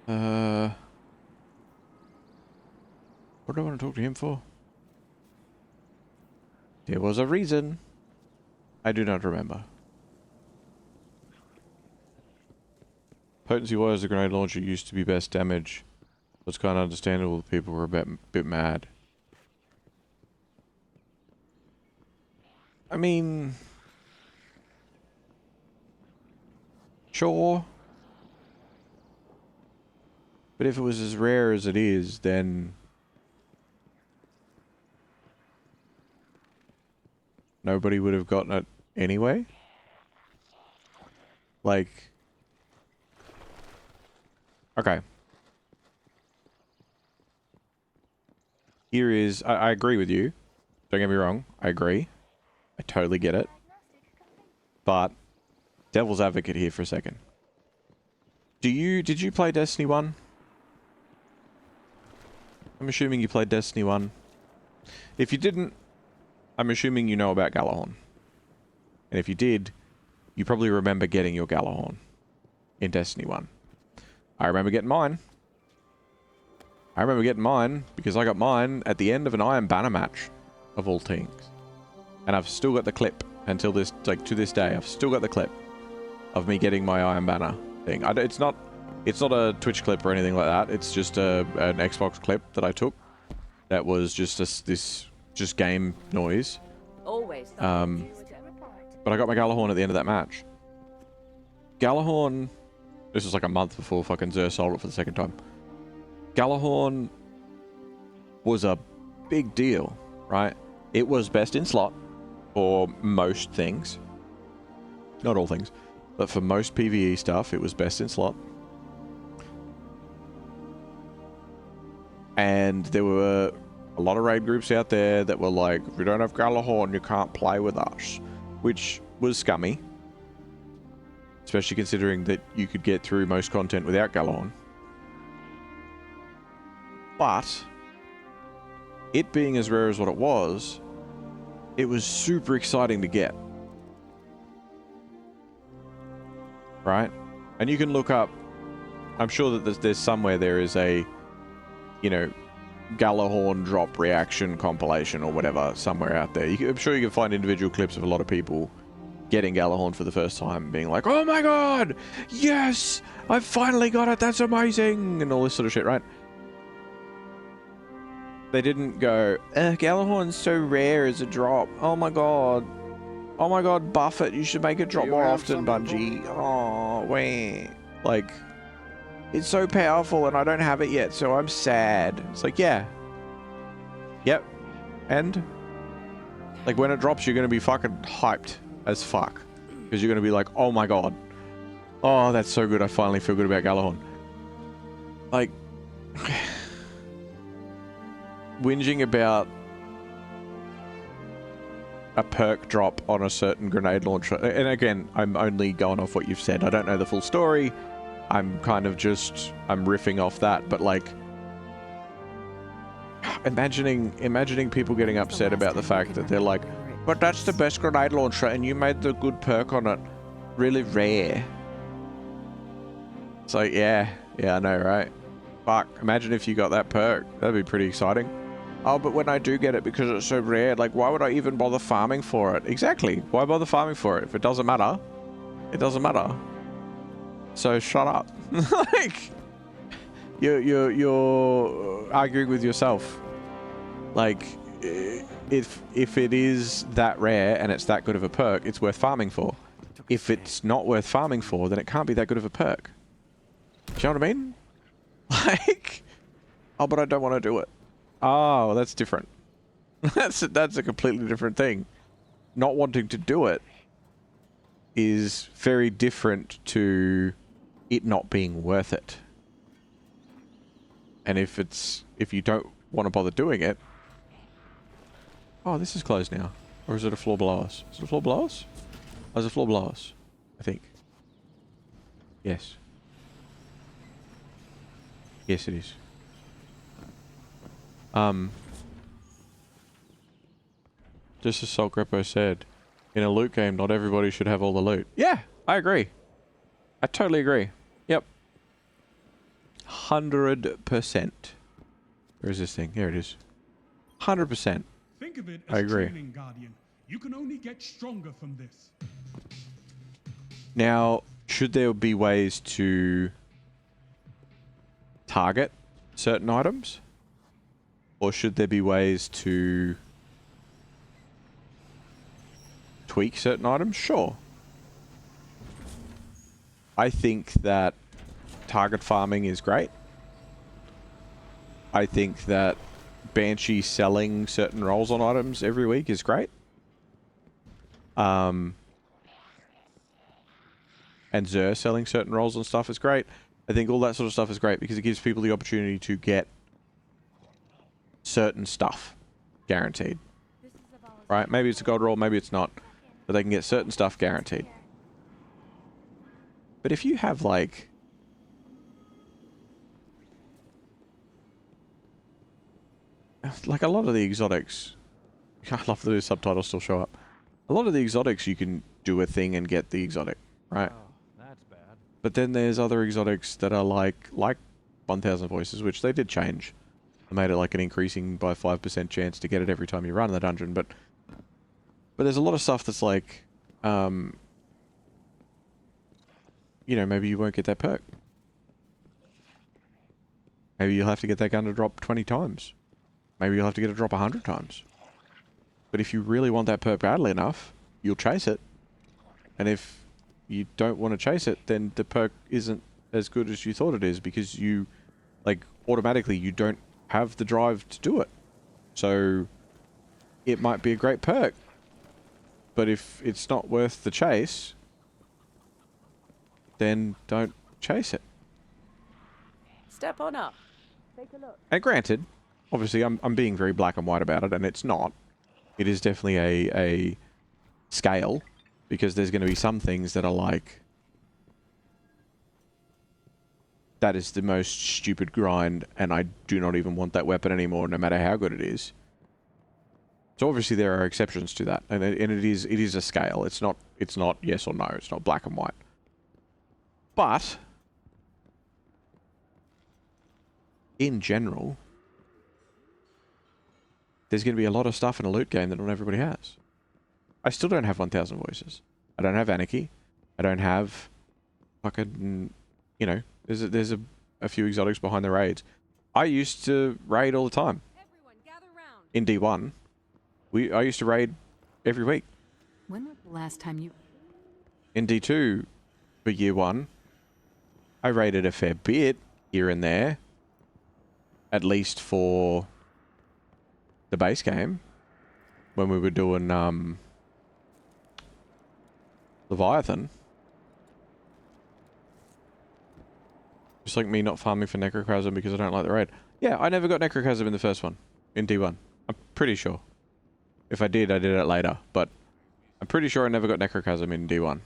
What do I want to talk to him for? There was a reason. I do not remember. Potency-wise, the grenade launcher used to be best damage. So it's kind of understandable that people were a bit mad. I mean... Sure. But if it was as rare as it is, then... nobody would have gotten it anyway? Like... Okay. Here is... I agree with you. Don't get me wrong. I agree. I totally get it. But... devil's advocate here for a second. Did you play Destiny 1? I'm assuming you played Destiny 1. If you didn't, I'm assuming you know about Galahorn. And if you did, you probably remember getting your Galahorn in Destiny 1. I remember getting mine. I remember getting mine because I got mine at the end of an Iron Banner match, of all things. And I've still got the clip until this, like, to this day. I've still got the clip of me getting my Iron Banner thing. It's not a Twitch clip or anything like that. It's just an Xbox clip that I took. That was just this game noise.
Always.
But I got my Galahorn at the end of that match. Galahorn... this was like a month before fucking Xur sold it for the second time. Galahorn was a big deal, right? It was best in slot for most things. Not all things. But for most PvE stuff, it was best in slot. And there were a lot of raid groups out there that were like, if you don't have Galahorn, you can't play with us. Which was scummy. Especially considering that you could get through most content without Galahorn. But, it being as rare as what it was super exciting to get. Right? And you can look up, I'm sure that there's somewhere there is a, you know, Galahorn drop reaction compilation or whatever somewhere out there. I'm sure you can find individual clips of a lot of people getting Galahorn for the first time and being like, oh my god, yes, I finally got it, that's amazing, and all this sort of shit, right? They didn't go, Galahorn's so rare as a drop, oh my god, buff it, you should make it drop more often, Bungie, oh, wait, like, it's so powerful and I don't have it yet, so I'm sad. It's like, yeah, yep, and, like, when it drops, you're gonna be fucking hyped as fuck, because you're going to be like, oh my god, oh, that's so good, I finally feel good about Galahorn. Like, whinging about a perk drop on a certain grenade launcher, and again, I'm only going off what you've said, I don't know the full story, I'm kind of just, I'm riffing off that, but like, imagining people getting upset about the fact that they're like, but that's the best grenade launcher and you made the good perk on it really rare. It's like, yeah, I know, right? Fuck, imagine if you got that perk. That'd be pretty exciting. Oh, but when I do get it because it's so rare, like, why would I even bother farming for it? Exactly. Why bother farming for it? If it doesn't matter, it doesn't matter. So shut up. Like, you're arguing with yourself. Like, if it is that rare and it's that good of a perk, it's worth farming for. If it's not worth farming for, then it can't be that good of a perk. Do you know what I mean? Like, oh, but I don't want to do it. Oh, that's different. That's a completely different thing. Not wanting to do it is very different to it not being worth it. And if you don't want to bother doing it, oh, this is closed now. Or is it a floor below us? Is it a floor below us? Oh, it's a floor below us, I think. Yes. Yes, it is. Just as Sol Grepo said, in a loot game, not everybody should have all the loot. Yeah, I agree. I totally agree. Yep. 100%. Where is this thing? Here it is. 100%.
Think of it
I
as
agree.
training, Guardian. You can only get stronger from this.
Now, should there be ways to target certain items? Or should there be ways to tweak certain items? Sure. I think that target farming is great. I think that Banshee selling certain rolls on items every week is great. And Xur selling certain rolls and stuff is great. I think all that sort of stuff is great because it gives people the opportunity to get certain stuff guaranteed. Right? Maybe it's a gold roll, maybe it's not. But they can get certain stuff guaranteed. But if you have like... a lot of the exotics... I love that the subtitles still show up. A lot of the exotics you can do a thing and get the exotic, right?
Oh, that's bad.
But then there's other exotics that are like 1000 Voices, which they did change. They made it like an increasing by 5% chance to get it every time you run the dungeon, but there's a lot of stuff that's like, you know, maybe you won't get that perk. Maybe you'll have to get that gun to drop 20 times. Maybe you'll have to get it to drop 100 times. But if you really want that perk badly enough, you'll chase it. And if you don't want to chase it, then the perk isn't as good as you thought it is because you, like, automatically you don't have the drive to do it. So it might be a great perk. But if it's not worth the chase, then don't chase it.
Step on up. Take a look.
And granted, obviously I'm being very black and white about it, and it's not. It is definitely a scale, because there's going to be some things that are like, that is the most stupid grind, and I do not even want that weapon anymore, no matter how good it is. So obviously there are exceptions to that, and it is a scale. It's not yes or no. It's not black and white. But in general, there's going to be a lot of stuff in a loot game that not everybody has. I still don't have 1000 Voices. I don't have Anarchy. I don't have fucking, you know, there's a few exotics behind the raids. I used to raid all the time. In D1. I used to raid every week.
When was the last time you...
In D2, for year 1, I raided a fair bit here and there. At least for the base game. When we were doing Leviathan. Just like me not farming for Necrochasm because I don't like the raid. Yeah, I never got Necrochasm in the first one. In D1. I'm pretty sure. If I did it later. But I'm pretty sure I never got Necrochasm in D1.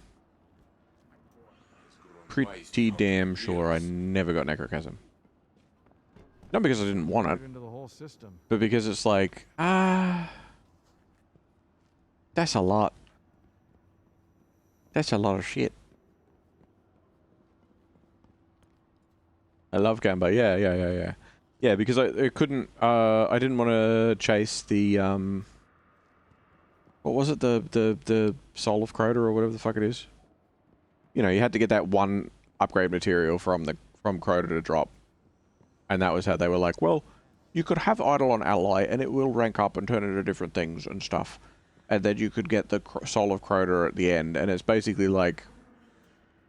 Pretty damn sure I never got Necrochasm. Not because I didn't want it.
Into the whole system.
But because it's like, that's a lot. That's a lot of shit. I love Gamba. Yeah. Yeah, because I couldn't, I didn't want to chase the, what was it? The Soul of Crota or whatever the fuck it is. You know, you had to get that one upgrade material from Crota to drop. And that was how they were like, well, you could have Idol on Ally and it will rank up and turn into different things and stuff. And then you could get the Soul of Crota at the end. And it's basically like,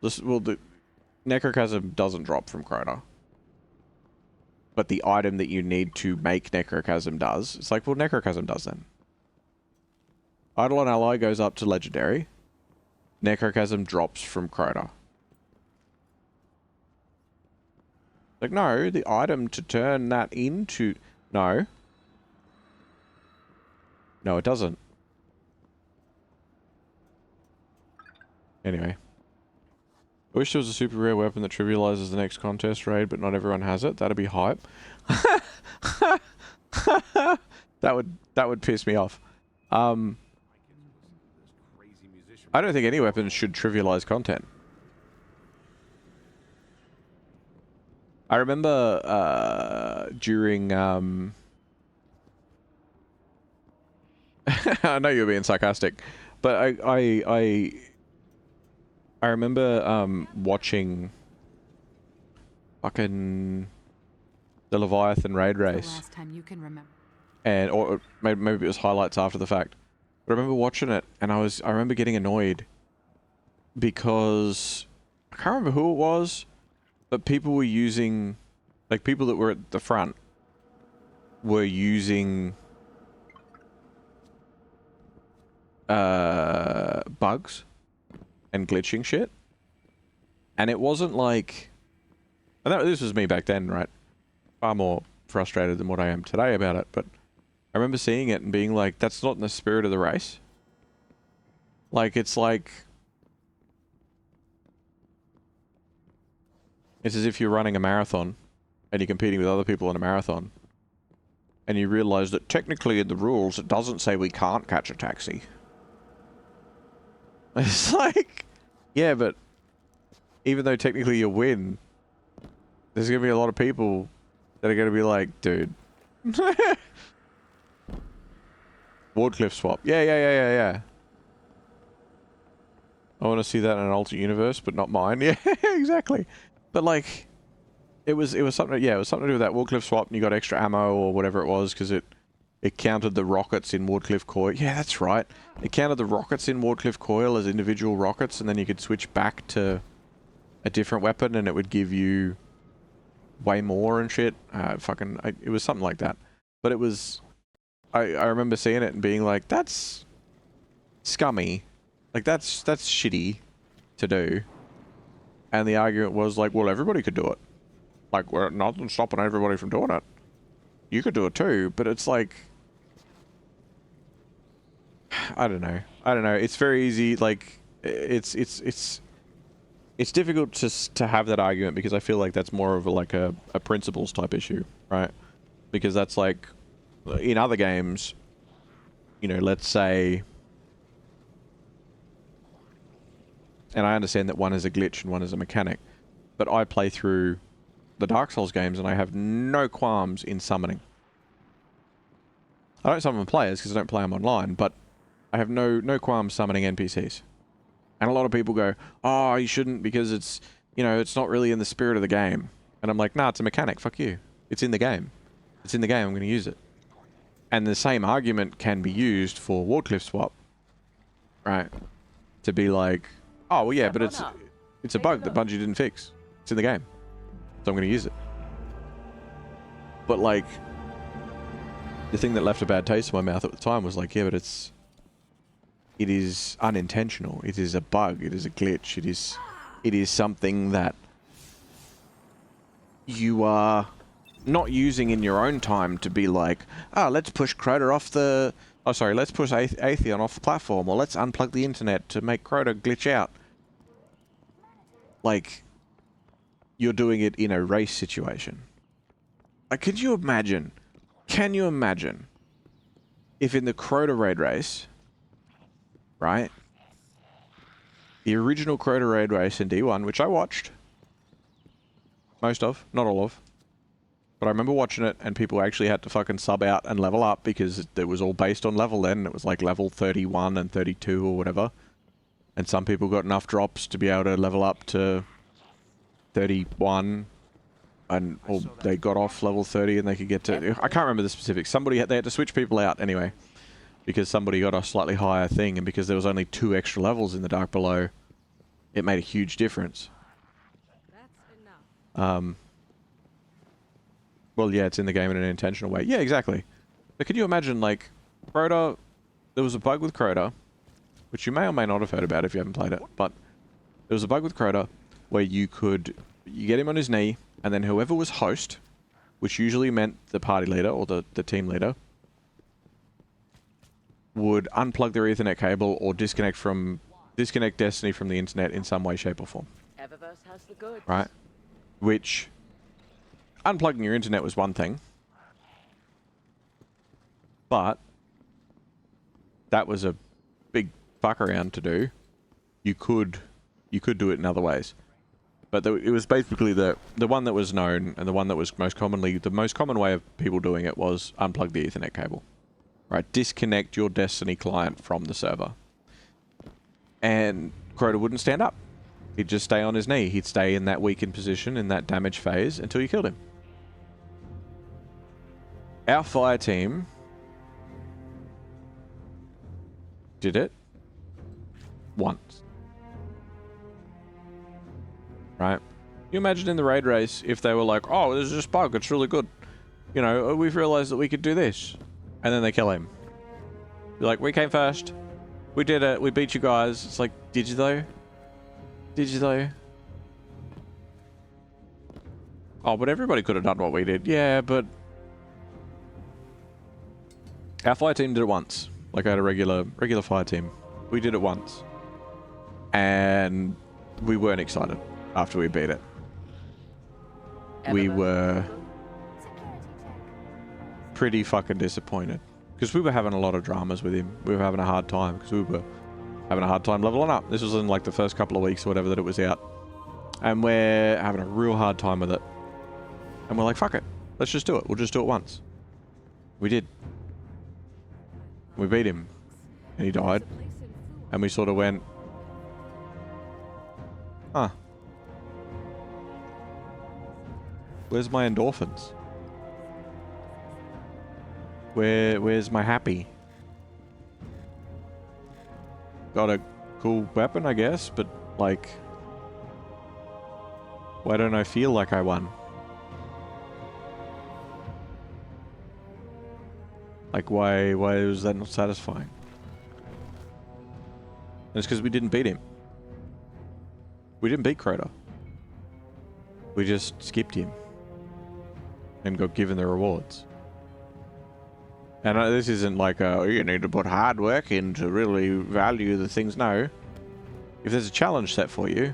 the Necrochasm doesn't drop from Crota. But the item that you need to make Necrochasm does. It's like, well, Necrochasm does then. Idol on Ally goes up to Legendary. Necrochasm drops from Crota. Like, no, the item to turn that into... No. No, it doesn't. Anyway. I wish there was a super rare weapon that trivializes the next contest raid, but not everyone has it. That'd be hype. That would piss me off. I don't think any weapons should trivialize content. I remember during I know you're being sarcastic, but I remember watching fucking the Leviathan raid race.
The last time you can remember.
And or maybe it was highlights after the fact. But I remember watching it and I remember getting annoyed because I can't remember who it was, but people were using, like, people that were at the front were using bugs and glitching shit. And it wasn't like, and this was me back then, right? Far more frustrated than what I am today about it, but I remember seeing it and being like, that's not in the spirit of the race. Like, it's as if you're running a marathon and you're competing with other people in a marathon and you realize that technically in the rules it doesn't say we can't catch a taxi. It's like, yeah, but even though technically you win, there's going to be a lot of people that are going to be like, dude. Wardcliff swap. Yeah. I want to see that in an alternate universe, but not mine. Yeah, exactly. But like, it was something. Yeah, it was something to do with that Wardcliff swap, and you got extra ammo or whatever it was because it counted the rockets in Wardcliff Coil. Yeah, that's right. It counted the rockets in Wardcliff Coil as individual rockets, and then you could switch back to a different weapon, and it would give you way more and shit. It was something like that. But it was. I remember seeing it and being like, that's scummy. Like, that's shitty to do. And the argument was like, well, everybody could do it. Like, we're nothing stopping everybody from doing it. You could do it too, but it's like, I don't know. It's very easy. Like, it's difficult to have that argument because I feel like that's more of a principles type issue, right? Because that's like, in other games, you know, let's say, and I understand that one is a glitch and one is a mechanic, but I play through the Dark Souls games and I have no qualms in summoning. I don't summon players because I don't play them online, but I have no qualms summoning NPCs. And a lot of people go, oh, you shouldn't because it's, you know, it's not really in the spirit of the game. And I'm like, nah, it's a mechanic, fuck you. It's in the game. It's in the game, I'm going to use it. And the same argument can be used for Wardcliff swap, right? To be like, oh, well, yeah, but it's a bug that Bungie didn't fix. It's in the game. So I'm going to use it. But, like, the thing that left a bad taste in my mouth at the time was like, yeah, but it is unintentional. It is a bug. It is a glitch. It is something that you are not using in your own time to be like, let's push Crota off the... Oh, sorry, let's push Atheon off the platform, or let's unplug the internet to make Crota glitch out. Like, you're doing it in a race situation. Like, can you imagine if in the Crota raid race, right, the original Crota raid race in D1, which I watched, most of, not all of, but I remember watching it and people actually had to fucking sub out and level up because it was all based on level then. It was like level 31 and 32 or whatever. And some people got enough drops to be able to level up to 31 and or they got off level 30 and they could get to... I can't remember the specifics. They had to switch people out anyway because somebody got a slightly higher thing, and because there was only 2 extra levels in the Dark Below, it made a huge difference. Well, yeah, it's in the game in an intentional way. Yeah, exactly. But could you imagine, like, Crota... There was a bug with Crota, which you may or may not have heard about if you haven't played it, but there was a bug with Crota where you get him on his knee, and then whoever was host, which usually meant the party leader or the team leader, would unplug their Ethernet cable or disconnect Destiny from the internet in some way, shape, or form.
Eververse has the goods.
Right? Which... Unplugging your internet was one thing, but that was a big fuck around to do you could do it in other ways. But it was basically the one that was known, and the one that was the most common way of people doing it was unplug the Ethernet cable. Right, disconnect your Destiny client from the server. And Crota wouldn't stand up. He'd just stay on his knee. He'd stay in that weakened position, in that damage phase, until you killed him. Our fire team did it once. Right? You imagine in the raid race if they were like, oh, there's this bug, it's really good. You know, we've realized that we could do this. And then they kill him. You're like, we came first. We did it. We beat you guys. It's like, did you though? Did you though? Oh, but everybody could have done what we did. Yeah, but our fire team did it once. Like I had a regular fire team. We did it once. And we weren't excited after we beat it. We were pretty fucking disappointed. Because we were having a lot of dramas with him. We were having a hard time because we were having a hard time leveling up. This was in like the first couple of weeks or whatever that it was out. And we're having a real hard time with it. And we're like, fuck it. Let's just do it. We'll just do it once. We did. We beat him. And he died. And we sort of went, huh. Where's my endorphins? Where's my happy? Got a cool weapon, I guess, but like, why don't I feel like I won? Like, why was that not satisfying? And it's because we didn't beat him. We didn't beat Crota. We just skipped him and got given the rewards. And this isn't like, you need to put hard work in to really value the things. No. If there's a challenge set for you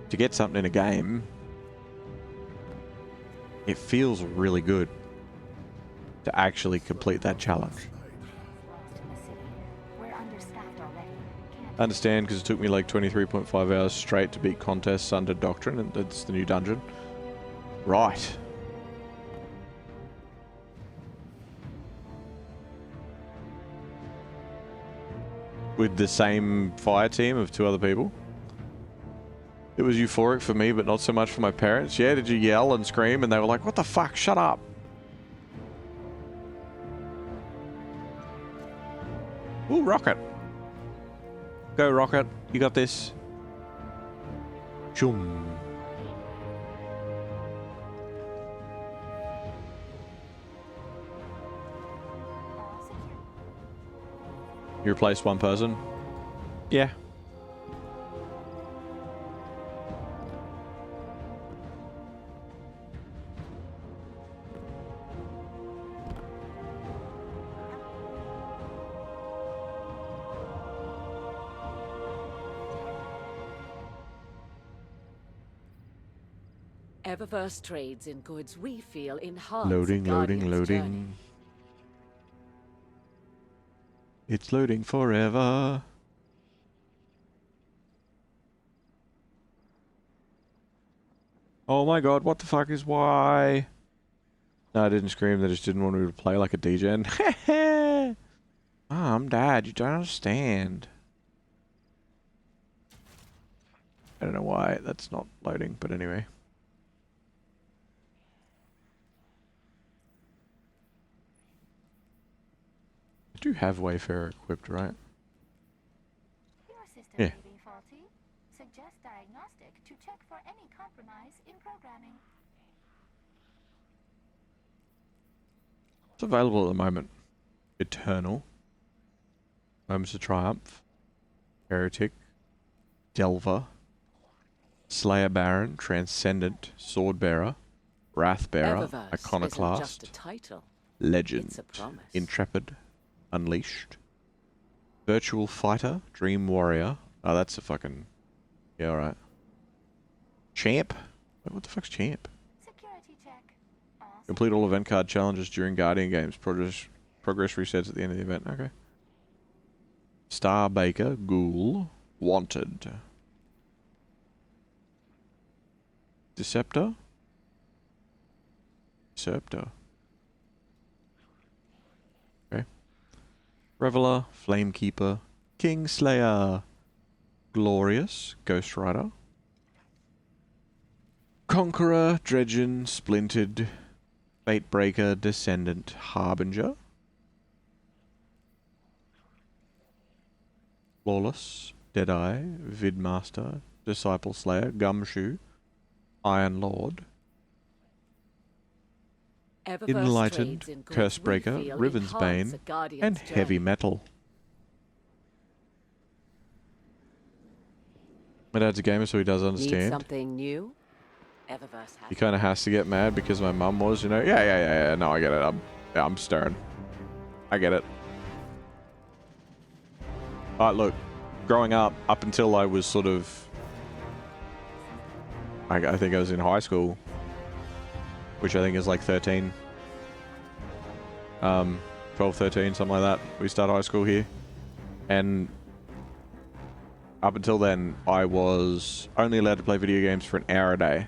to get something in a game, it feels really good to actually complete that challenge. I understand, because it took me like 23.5 hours straight to beat contests under Doctrine, and that's the new dungeon. Right. With the same fire team of 2 other people. It was euphoric for me, but not so much for my parents. Yeah, did you yell and scream? And they were like, what the fuck? Shut up. Ooh, Rocket. Go, Rocket. You got this. Chum. You replaced one person? Yeah.
Eververse trades in goods we feel enhance
Loading.
journey.
It's loading forever. Oh my god, what the fuck is why? No, I didn't scream, they just didn't want me to play like a degen. Mom, Dad, you don't understand. I don't know why that's not loading, but anyway. I do have Wayfarer equipped, right?
Your system
Yeah.
may be faulty. Suggest diagnostic to check for any compromise in programming.
What's available at the moment? Eternal. Moments of Triumph. Heretic. Delver. Slayer Baron. Transcendent. Swordbearer. Wrathbearer.
Eververse
Iconoclast.
isn't just a title.
Legend.
It's a promise.
Intrepid. Unleashed. Virtual Fighter. Dream Warrior. Oh, that's a fucking... Yeah, alright. Champ? Wait, what the fuck's Champ?
Security check.
Complete all event card challenges during Guardian games. Progress resets at the end of the event. Okay. Starbaker Ghoul. Wanted. Deceptor? Deceptor. Okay. Reveler, Flamekeeper, Kingslayer, Glorious, Ghost Rider, Conqueror, Dredgen, Splintered, Fatebreaker, Descendant, Harbinger, Flawless, Deadeye, Vidmaster, Disciple Slayer, Gumshoe, Iron Lord,
Eververse
Enlightened,
trades in goods
Cursebreaker,
we feel
Riven's
enhance
Bane,
a Guardian's
and Heavy
journey.
Metal. My dad's a gamer, so he does
Need
understand.
something new? Eververse has
He kind of has to get mad because my mum was, you know, yeah. No, I get it. I'm stern. I get it. Look, growing up until I was sort of, I think I was in high school, which I think is like 13, 12, 13, something like that. We start high school here, and up until then, I was only allowed to play video games for an hour a day.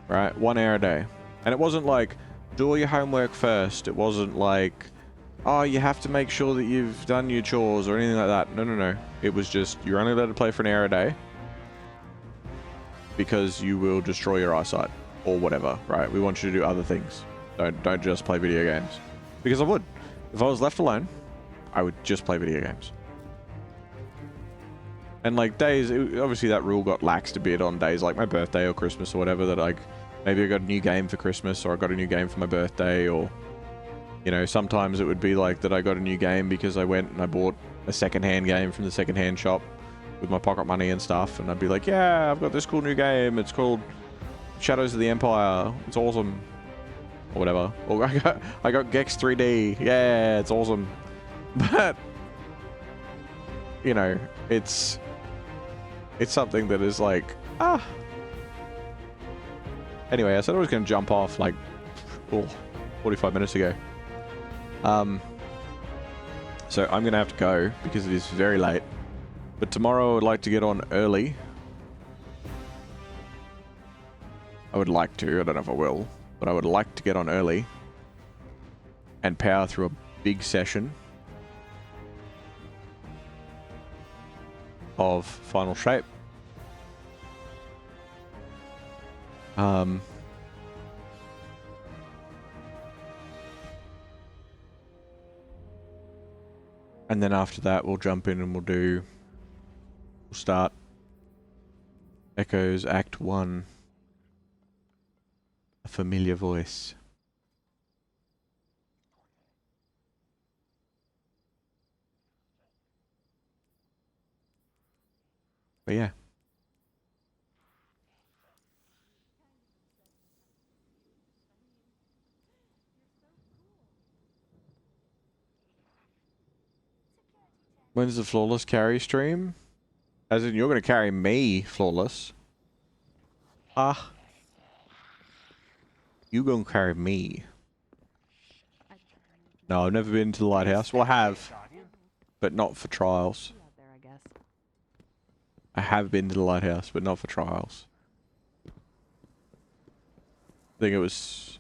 Right? 1 hour a day. And it wasn't like, do all your homework first. It wasn't like, oh, you have to make sure that you've done your chores or anything like that. No. It was just, you're only allowed to play for an hour a day because you will destroy your eyesight or whatever, right? We want you to do other things. Don't just play video games. Because I would. If I was left alone, I would just play video games. And like days, obviously that rule got laxed a bit on days like my birthday or Christmas or whatever, that like, maybe I got a new game for Christmas or I got a new game for my birthday, or, you know, sometimes it would be like that I got a new game because I went and I bought a second-hand game from the second-hand shop with my pocket money and stuff, and I'd be like, yeah, I've got this cool new game, it's called Shadows of the Empire, it's awesome, or whatever. Or I got Gex 3D, yeah, it's awesome. But, you know, it's something that is like, Anyway, I said I was going to jump off like 45 minutes ago. So I'm going to have to go because it is very late. But tomorrow I would like to get on early. I would like to. I don't know if I will. But I would like to get on early and power through a big session of Final Shape. And then after that, we'll jump in and we'll start Echoes Act 1. A familiar voice. But yeah. When's the Flawless carry stream? As in, you're going to carry me, Flawless. You going to carry me. No, I've never been to the lighthouse. Well, I have. But not for trials. I have been to the lighthouse, but not for trials. I think it was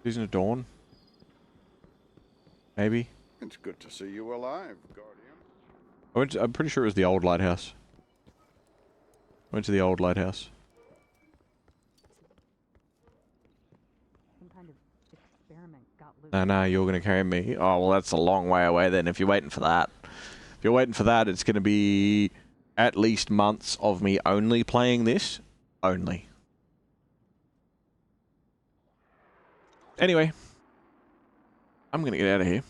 Season of Dawn. Maybe.
It's good to see you alive, Guardian.
I'm pretty sure it was the old lighthouse. I went to the old lighthouse.
Some kind of experiment got loose.
No, you're going to carry me. Oh, well, that's a long way away then if you're waiting for that. If you're waiting for that, it's going to be at least months of me only playing this. Only. Anyway. I'm going to get out of here.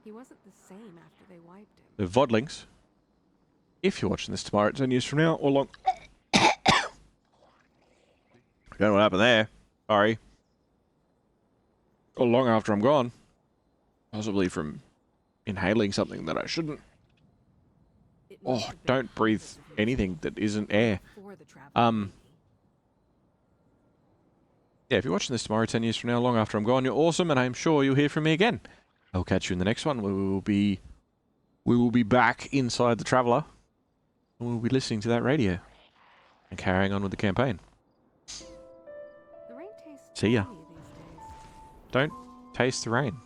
He wasn't the same after they wiped him.
The Vodlings. If you're watching this tomorrow, 10 years from now, or long... I don't know what happened there. Sorry. Or long after I'm gone. Possibly from inhaling something that I shouldn't. Oh, don't breathe anything that isn't air. Yeah, if you're watching this tomorrow, 10 years from now, long after I'm gone, you're awesome, and I'm sure you'll hear from me again. I'll catch you in the next one, where we will be back inside the Traveller, and we'll be listening to that radio and carrying on with the campaign.
The rain tastes
See ya.
funny these days.
Don't taste the rain.